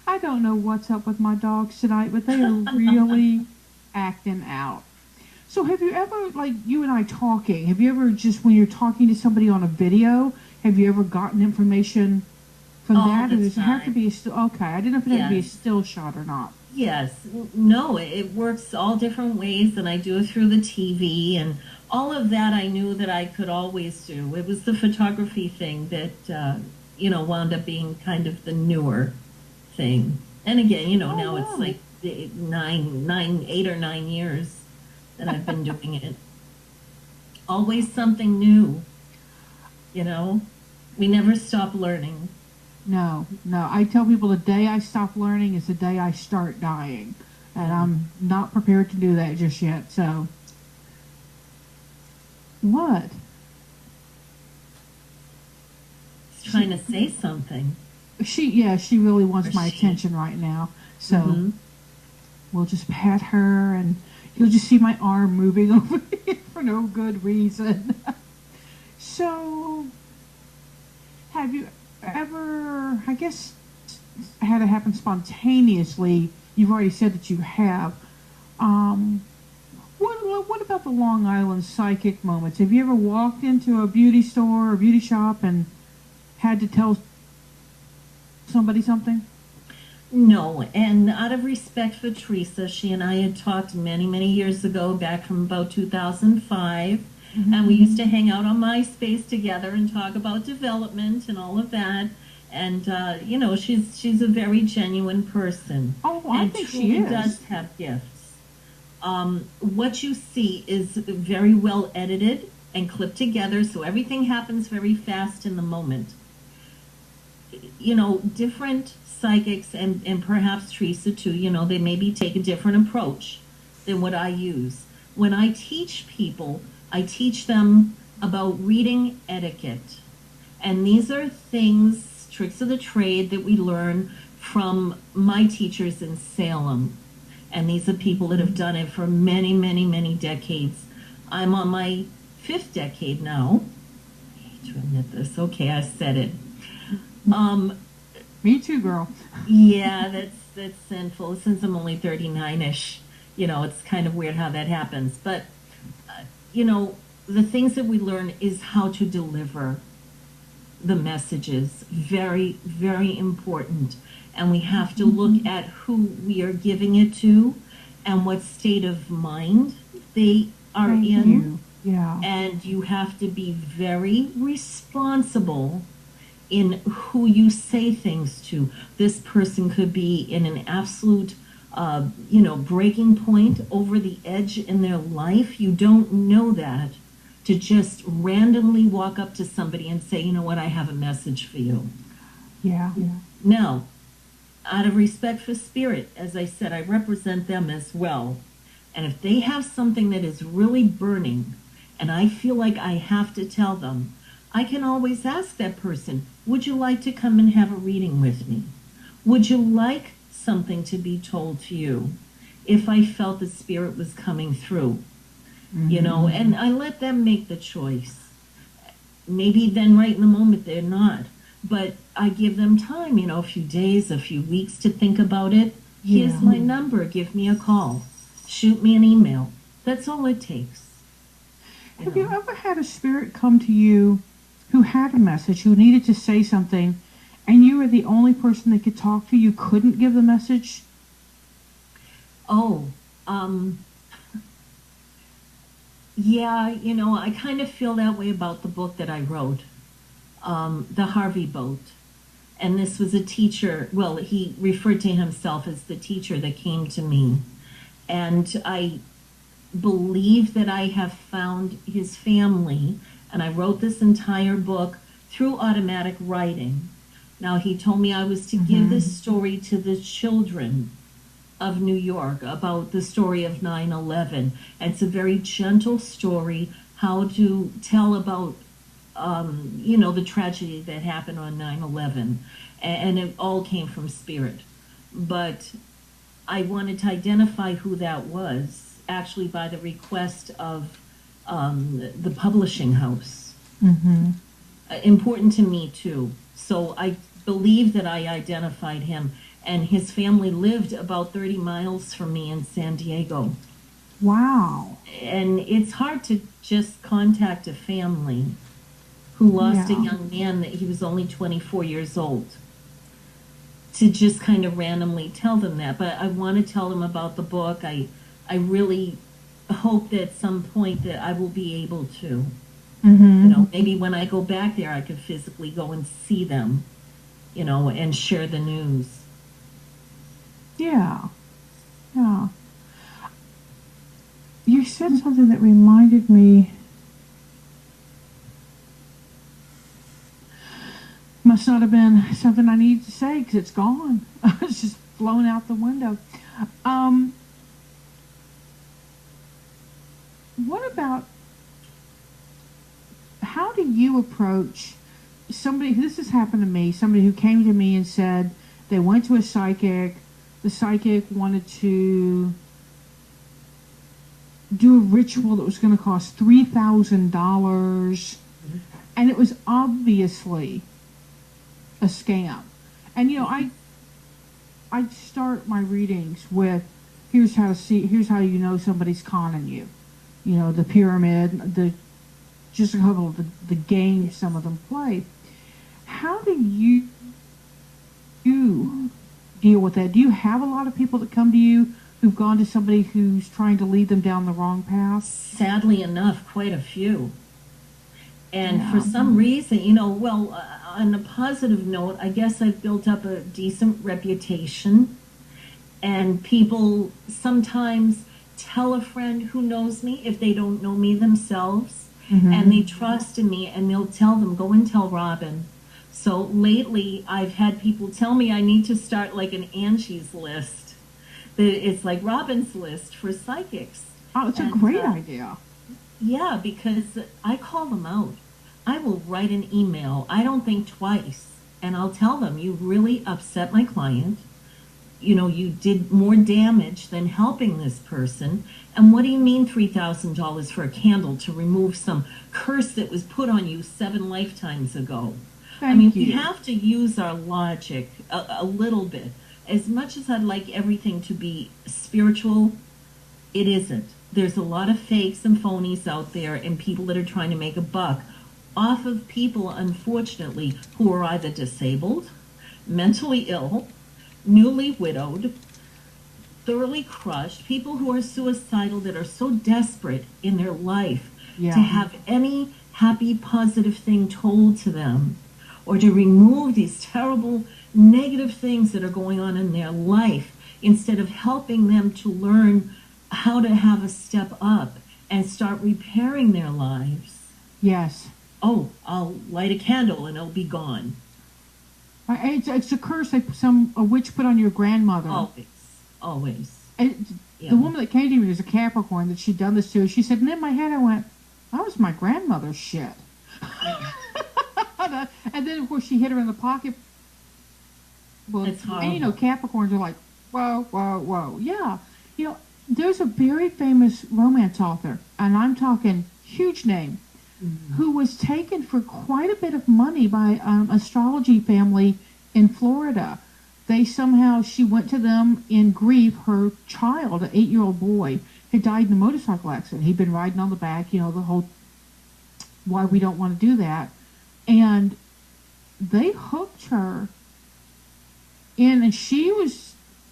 I don't know what's up with my dogs tonight, but they are really acting out. So have you ever, like you and I talking, have you ever just, when you're talking to somebody on a video, have you ever gotten information from that? Or does it have to be a still, okay, I didn't know if it had to be a still shot or not. Yes. No, it works all different ways, and I do it through the TV, and all of that I knew that I could always do. It was the photography thing that, wound up being kind of the newer thing. And again, now it's like 8 or 9 years that I've been doing it. Always something new, We never stop learning. No. I tell people the day I stop learning is the day I start dying. And I'm not prepared to do that just yet, so. What? He's trying to say something. She really wants my attention right now. So we'll just pat her, and you'll just see my arm moving over here for no good reason. So, have you ever, I guess, had it happen spontaneously? You've already said that you have. What about the Long Island psychic moments? Have you ever walked into a beauty store or beauty shop and had to tell somebody something? No, and out of respect for Teresa, she and I had talked many, many years ago, back from about 2005, and we used to hang out on MySpace together and talk about development and all of that. And she's a very genuine person. Oh, I think she is. Does have gifts. What you see is very well edited and clipped together, so everything happens very fast in the moment. Different psychics and perhaps Teresa too, they maybe take a different approach than what I use. When I teach people, I teach them about reading etiquette. And these are things, tricks of the trade that we learn from my teachers in Salem. And these are people that have done it for many, many, many decades. I'm on my 5th decade now. I hate to admit this. Okay, I said it. Me too, girl. Yeah, that's sinful. Since I'm only 39-ish, it's kind of weird how that happens. But, the things that we learn is how to deliver the messages. Very, very important. And we have to look at who we are giving it to and what state of mind they are in. You. Yeah. And you have to be very responsible in who you say things to. This person could be in an absolute, breaking point, over the edge in their life. You don't know that to just randomly walk up to somebody and say, you know what, I have a message for you. Yeah. Now, out of respect for spirit, as I said, I represent them as well. And if they have something that is really burning, and I feel like I have to tell them, I can always ask that person, would you like to come and have a reading with me? Would you like something to be told to you? If I felt the spirit was coming through, and I let them make the choice. Maybe then right in the moment they're not. but I give them time, a few days, a few weeks to think about it. Yeah. Here's my number. Give me a call. Shoot me an email. That's all it takes. Have you ever had a spirit come to you who had a message, who needed to say something, and you were the only person that could talk to you, couldn't give the message? Oh, yeah, I kind of feel that way about the book that I wrote, The Harvey Boat. And this was a teacher, well, he referred to himself as the teacher that came to me. And I believe that I have found his family, and I wrote this entire book through automatic writing. Now, he told me I was to give this story to the children of New York about the story of 9/11. And it's a very gentle story, how to tell about, the tragedy that happened on 9/11. And it all came from spirit. But I wanted to identify who that was, actually by the request of the publishing house. Important to me, too. So I believe that I identified him. And his family lived about 30 miles from me in San Diego. Wow. And it's hard to just contact a family who lost a young man that he was only 24 years old, to just kind of randomly tell them that. But I want to tell them about the book. I really hope that at some point that I will be able to. Maybe when I go back there, I could physically go and see them, and share the news. Yeah. You said something that reminded me. Must not have been something I needed to say because it's gone. It's just blown out the window. What about, how do you approach somebody, this has happened to me, somebody who came to me and said they went to a psychic, the psychic wanted to do a ritual that was going to cost $3,000, and it was obviously a scam. And I start my readings with, here's how you know somebody's conning you. The pyramid, just a couple of the games some of them play. How do you deal with that? Do you have a lot of people that come to you who've gone to somebody who's trying to lead them down the wrong path? Sadly enough, quite a few. And for some reason, on a positive note, I guess I've built up a decent reputation. And people sometimes tell a friend who knows me if they don't know me themselves. And they trust in me, and they'll tell them, go and tell Robyne. So lately, I've had people tell me I need to start like an Angie's list. It's like Robyne's list for psychics. Oh, it's a great idea. Yeah, because I call them out. I will write an email. I don't think twice. And I'll tell them, you really upset my client. You did more damage than helping this person. And what do you mean $3,000 for a candle to remove some curse that was put on you 7 lifetimes ago? Thank you. We have to use our logic a little bit. As much as I'd like everything to be spiritual, it isn't. There's a lot of fakes and phonies out there, and people that are trying to make a buck off of people, unfortunately, who are either disabled, mentally ill, newly widowed, thoroughly crushed, people who are suicidal, that are so desperate in their life to have any happy, positive thing told to them, or to remove these terrible, negative things that are going on in their life, instead of helping them to learn how to have a step up and start repairing their lives. Yes. Oh, I'll light a candle and it'll be gone. It's a curse a witch put on your grandmother. Always. The woman that came to me was a Capricorn that she'd done this to. She said, and in my head I went, that was my grandmother's shit. And then, of course, she hit her in the pocket. Well, it's horrible. And, Capricorns are like, whoa, whoa, whoa. Yeah. There's a very famous romance author, and I'm talking huge name, who was taken for quite a bit of money by astrology family in Florida. She went to them in grief. Her child, an 8-year-old boy, had died in a motorcycle accident. He'd been riding on the back, the whole why we don't want to do that. And they hooked her in, and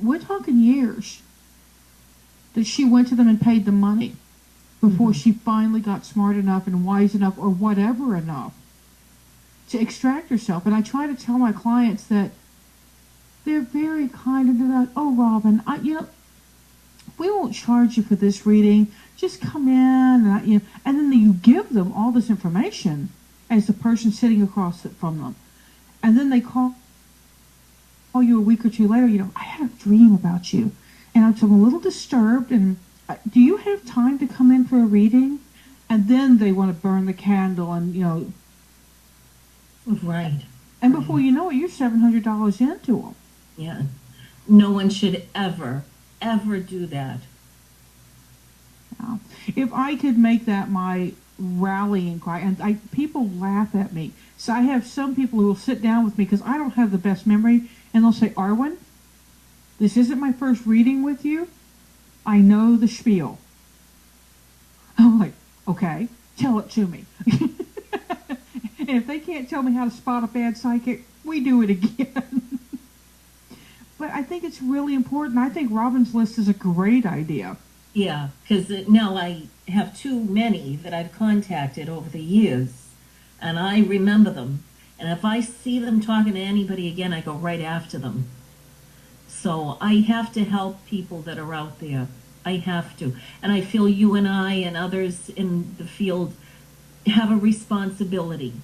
we're talking years, that she went to them and paid them money before she finally got smart enough and wise enough or whatever enough to extract herself. And I try to tell my clients that they're very kind and they're like, oh, Robin, we won't charge you for this reading. Just come in, and then you give them all this information as the person sitting across from them. And then they call you a week or two later, I had a dream about you, and I'm a little disturbed, and do you have time to come in for a reading? And then they want to burn the candle and, Right. And before you know it, you're $700 into them. Yeah. No one should ever do that. Yeah. If I could make that my rallying cry, and people laugh at me. So I have some people who will sit down with me because I don't have the best memory, and they'll say, Arwen, this isn't my first reading with you. I know the spiel. I'm like, okay, tell it to me. And if they can't tell me how to spot a bad psychic, we do it again. But I think it's really important. I think Robin's list is a great idea. Yeah, because now I have too many that I've contacted over the years, and I remember them. And if I see them talking to anybody again, I go right after them. So I have to help people that are out there. I have to. And I feel you and I and others in the field have a responsibility,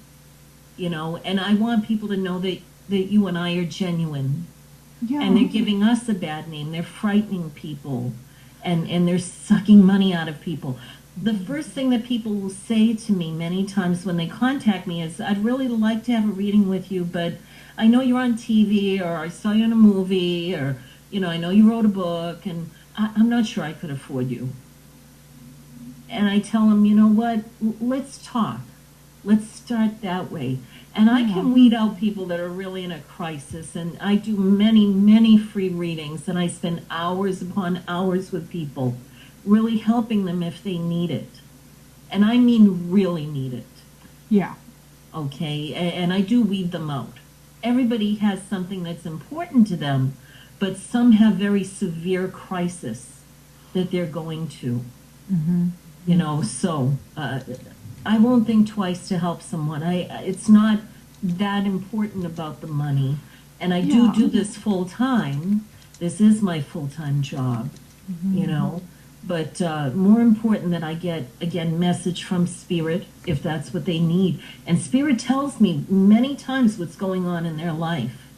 and I want people to know that you and I are genuine. Yeah. And they're giving us a bad name. They're frightening people, and they're sucking money out of people. The first thing that people will say to me many times when they contact me is, I'd really like to have a reading with you, but I know you're on TV, or I saw you in a movie, or, I know you wrote a book, and I'm not sure I could afford you. And I tell them, you know what, let's talk. Let's start that way. And I can weed out people that are really in a crisis. And I do many, many free readings. And I spend hours upon hours with people, really helping them if they need it. And I mean really need it. Yeah. Okay? And I do weed them out. Everybody has something that's important to them, but some have very severe crisis that they're going to. Mm-hmm. So I won't think twice to help someone. It's not that important about the money. And I do this full time. This is my full-time job, But more important that I get, again, message from Spirit, if that's what they need. And Spirit tells me many times what's going on in their life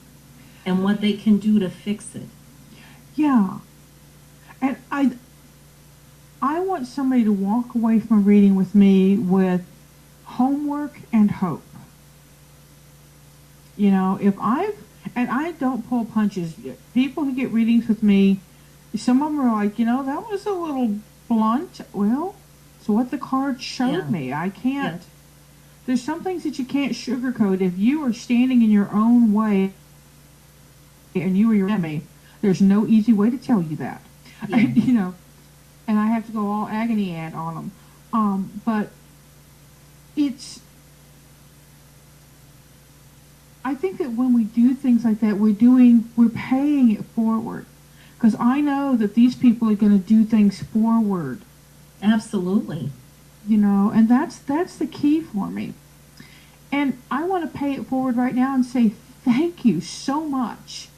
and what they can do to fix it. Yeah. And I want somebody to walk away from a reading with me with homework and hope. And I don't pull punches. People who get readings with me, some of them are like, that was a little blunt. Well, it's what the card showed me. I can't. Yeah. There's some things that you can't sugarcoat. If you are standing in your own way and you are your enemy, there's no easy way to tell you that. Yeah. And I have to go all agony aunt on them. But I think that when we do things like that, we're paying it forward. Because I know that these people are going to do things forward. Absolutely. And that's the key for me. And I want to pay it forward right now and say thank you so much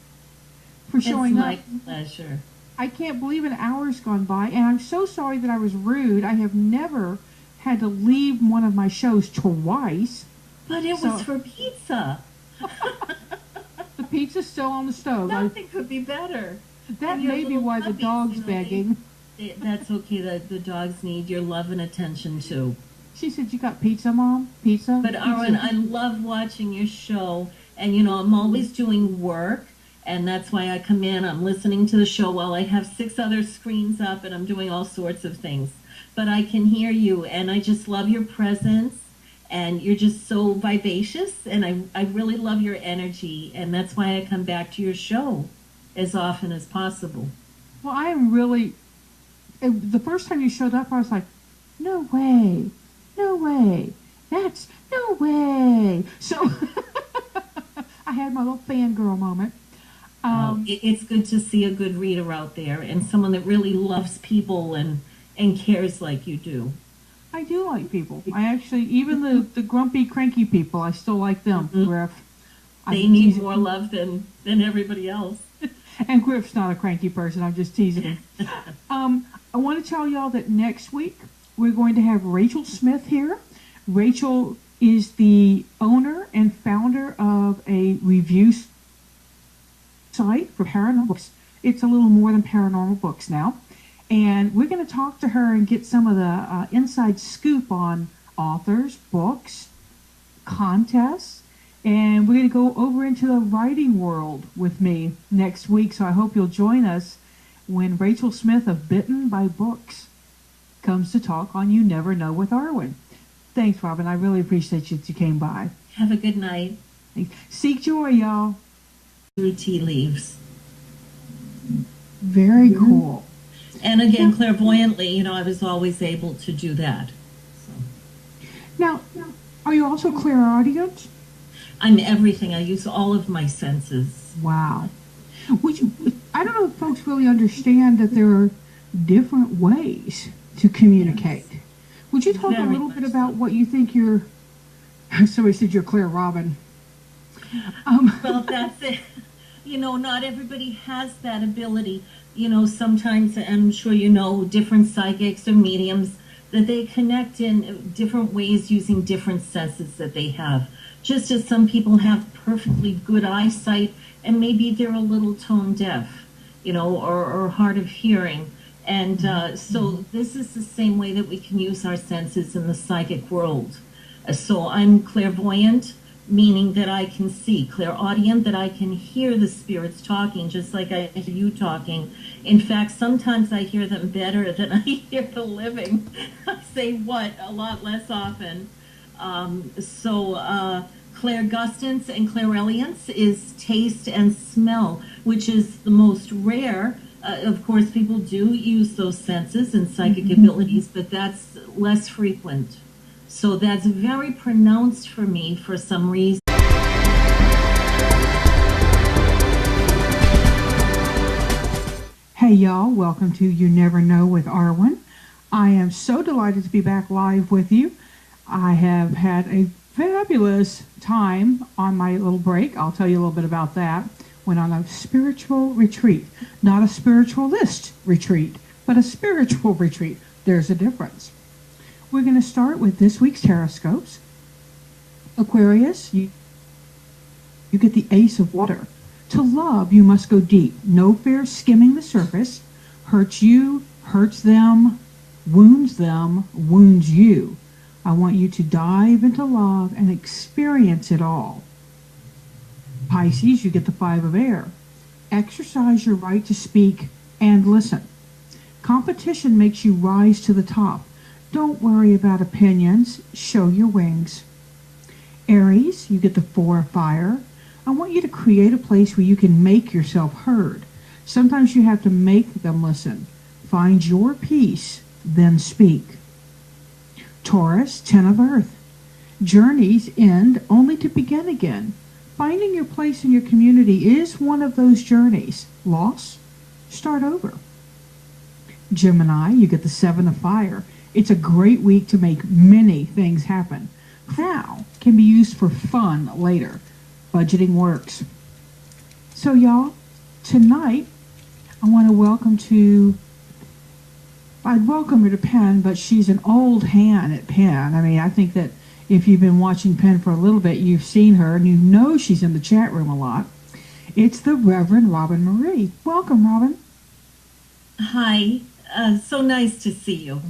for showing up. It's my pleasure. I can't believe an hour's gone by, and I'm so sorry that I was rude. I have never had to leave one of my shows twice. But it was for pizza. The pizza's still on the stove. Nothing could be better. That may be why the dog's begging. That's okay. The dogs need your love and attention, too. She said, you got pizza, Mom? Pizza? But, Arwen, I love watching your show. And, I'm always doing work. And that's why I come in. I'm listening to the show while I have 6 other screens up. And I'm doing all sorts of things. But I can hear you. And I just love your presence. And you're just so vivacious, and I really love your energy, and that's why I come back to your show as often as possible. Well, I am really. The first time you showed up, I was like, no way, no way, that's no way. So I had my little fangirl moment. It's good to see a good reader out there, and someone that really loves people and cares like you do. I do like people. I actually, even the grumpy, cranky people, I still like them. Griff. They need more love than everybody else. And Griff's not a cranky person. I'm just teasing him. I want to tell y'all that next week we're going to have Rachel Smith here. Rachel is the owner and founder of a review site for paranormal books. It's a little more than paranormal books now. And we're going to talk to her and get some of the inside scoop on authors, books, contests. And we're going to go over into the writing world with me next week. So I hope you'll join us when Rachel Smith of Bitten by Books comes to talk on You Never Know with Arwen. Thanks, Robyne. I really appreciate that you came by. Have a good night. Thanks. Seek joy, y'all. Through tea leaves. Very cool. And again, clairvoyantly, I was always able to do that. So. Now, are you also clairaudient? I'm everything. I use all of my senses. Wow. I don't know if folks really understand that there are different ways to communicate. Yes. Would you talk a little bit about what you think you're... Somebody said you're Claire Robin. Well, that's it. Not everybody has that ability. Sometimes, I'm sure different psychics or mediums, that they connect in different ways using different senses that they have. Just as some people have perfectly good eyesight, and maybe they're a little tone deaf, or hard of hearing. And so this is the same way that we can use our senses in the psychic world. So I'm clairvoyant, meaning that I can see, clairaudient, that I can hear the spirits talking, just like I hear you talking. In fact, sometimes I hear them better than I hear the living. I say what a lot less often. Clairgustance and claireliance is taste and smell, which is the most rare. Of course, people do use those senses and psychic abilities, but that's less frequent. So that's very pronounced for me for some reason. Hey y'all, welcome to You Never Know with Arwen. I am so delighted to be back live with you. I have had a fabulous time on my little break. I'll tell you a little bit about that. Went on a spiritual retreat. Not a spiritualist retreat, but a spiritual retreat. There's a difference. We're going to start with this week's Taroscopes. Aquarius, you get the Ace of Water. To love, you must go deep. No fair skimming the surface. Hurts you, hurts them, wounds you. I want you to dive into love and experience it all. Pisces, you get the Five of Air. Exercise your right to speak and listen. Competition makes you rise to the top. Don't worry about opinions. Show your wings. Aries, you get the Four of Fire. I want you to create a place where you can make yourself heard. Sometimes you have to make them listen. Find your peace, then speak. Taurus, Ten of Earth. Journeys end only to begin again. Finding your place in your community is one of those journeys. Loss? Start over. Gemini, you get the Seven of Fire. It's a great week to make many things happen. Now can be used for fun later. Budgeting works. So y'all, tonight I want to I'd welcome her to Penn, but she's an old hand at Penn. I mean, I think that if you've been watching Penn for a little bit, you've seen her and you know she's in the chat room a lot. It's the Reverend Robyne Marie. Welcome, Robyne. Hi. So nice to see you.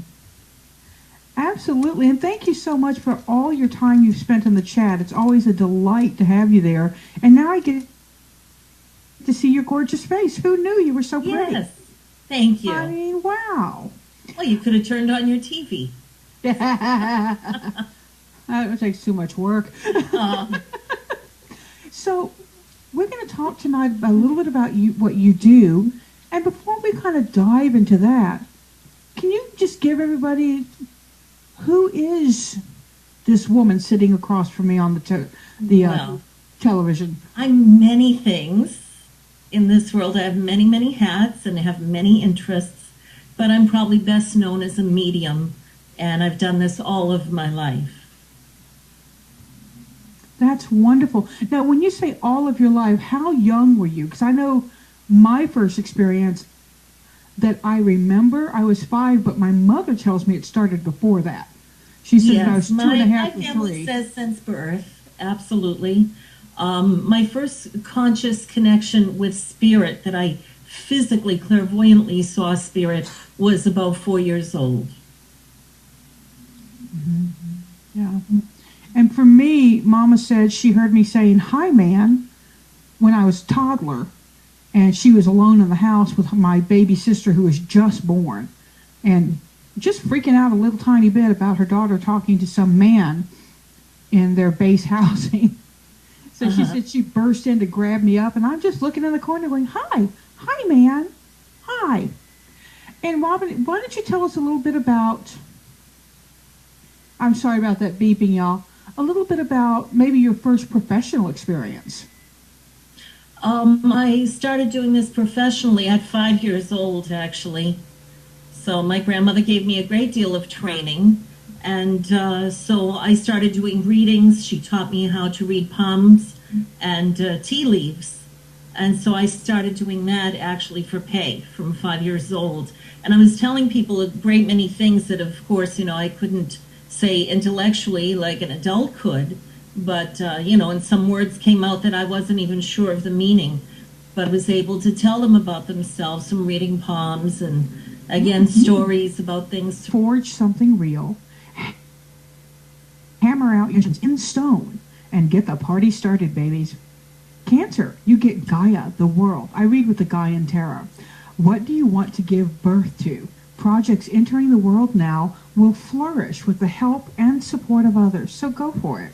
Absolutely, and thank you so much for all your time you've spent in the chat. It's always a delight to have you there. And now I get to see your gorgeous face. Who knew you were so pretty? Yes, thank you. I mean, wow. Well, you could have turned on your TV. That takes too much work. Uh, So we're going to talk tonight a little bit about you, what you do. And before we kind of dive into that, can you just give everybody, who is this woman sitting across from me on Well. television? I'm many things in this world. I have many, many hats and I have many interests, but I'm probably best known as a medium, and I've done this all of my life. That's wonderful. Now, when you say all of your life, how young were you? Because I know my first experience that I remember, I was 5, but my mother tells me it started before that. She said I was 2.5 my or family 3. says since birth, absolutely. My first conscious connection with spirit that I physically, clairvoyantly saw spirit was about 4 years old. Yeah. And for me, Mama said she heard me saying, "Hi, man," when I was a toddler. And she was alone in the house with my baby sister who was just born. And just freaking out a little tiny bit about her daughter talking to some man in their base housing. So she said she burst in to grab me up. And I'm just looking in the corner going, "Hi, hi, man, hi." And Robyne, why don't you tell us a little bit about, I'm sorry about that beeping, y'all, a little bit about maybe your first professional experience. I started doing this professionally at 5 years old, actually. So my grandmother gave me a great deal of training. And so I started doing readings. She taught me how to read palms and tea leaves. And so I started doing that actually for pay from 5 years old. And I was telling people a great many things that, of course, I couldn't say intellectually like an adult could. But, and some words came out that I wasn't even sure of the meaning. But I was able to tell them about themselves from reading palms and, again, stories about things. Forge something real, hammer out your in stone, and get the party started, babies. Cancer, you get Gaia, the world. I read with the Gaian Tarot. What do you want to give birth to? Projects entering the world now will flourish with the help and support of others, so go for it.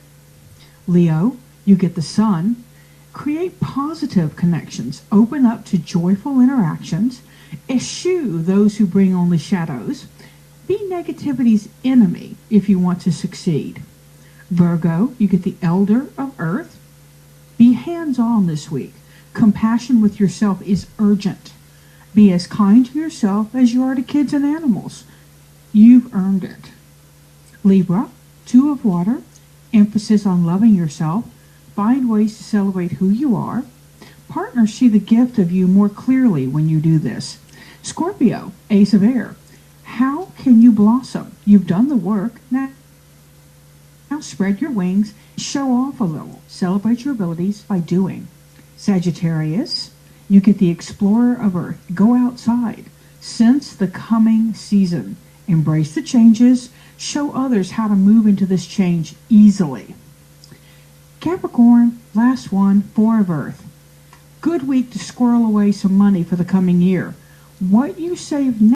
Leo, you get the sun. Create positive connections. Open up to joyful interactions. Eschew those who bring only shadows. Be negativity's enemy if you want to succeed. Virgo, you get the elder of earth. Be hands-on this week. Compassion with yourself is urgent. Be as kind to yourself as you are to kids and animals. You've earned it. Libra, 2 of water. Emphasis on loving yourself. Find ways to celebrate who you are. Partners see the gift of you more clearly when you do this. Scorpio, Ace of Air. How can you blossom? You've done the work. Now spread your wings. Show off a little. Celebrate your abilities by doing. Sagittarius, you get the explorer of Earth. Go outside. Sense the coming season. Embrace the changes. Show others how to move into this change easily. Capricorn, last one, 4 of Earth. Good week to squirrel away some money for the coming year. What you save now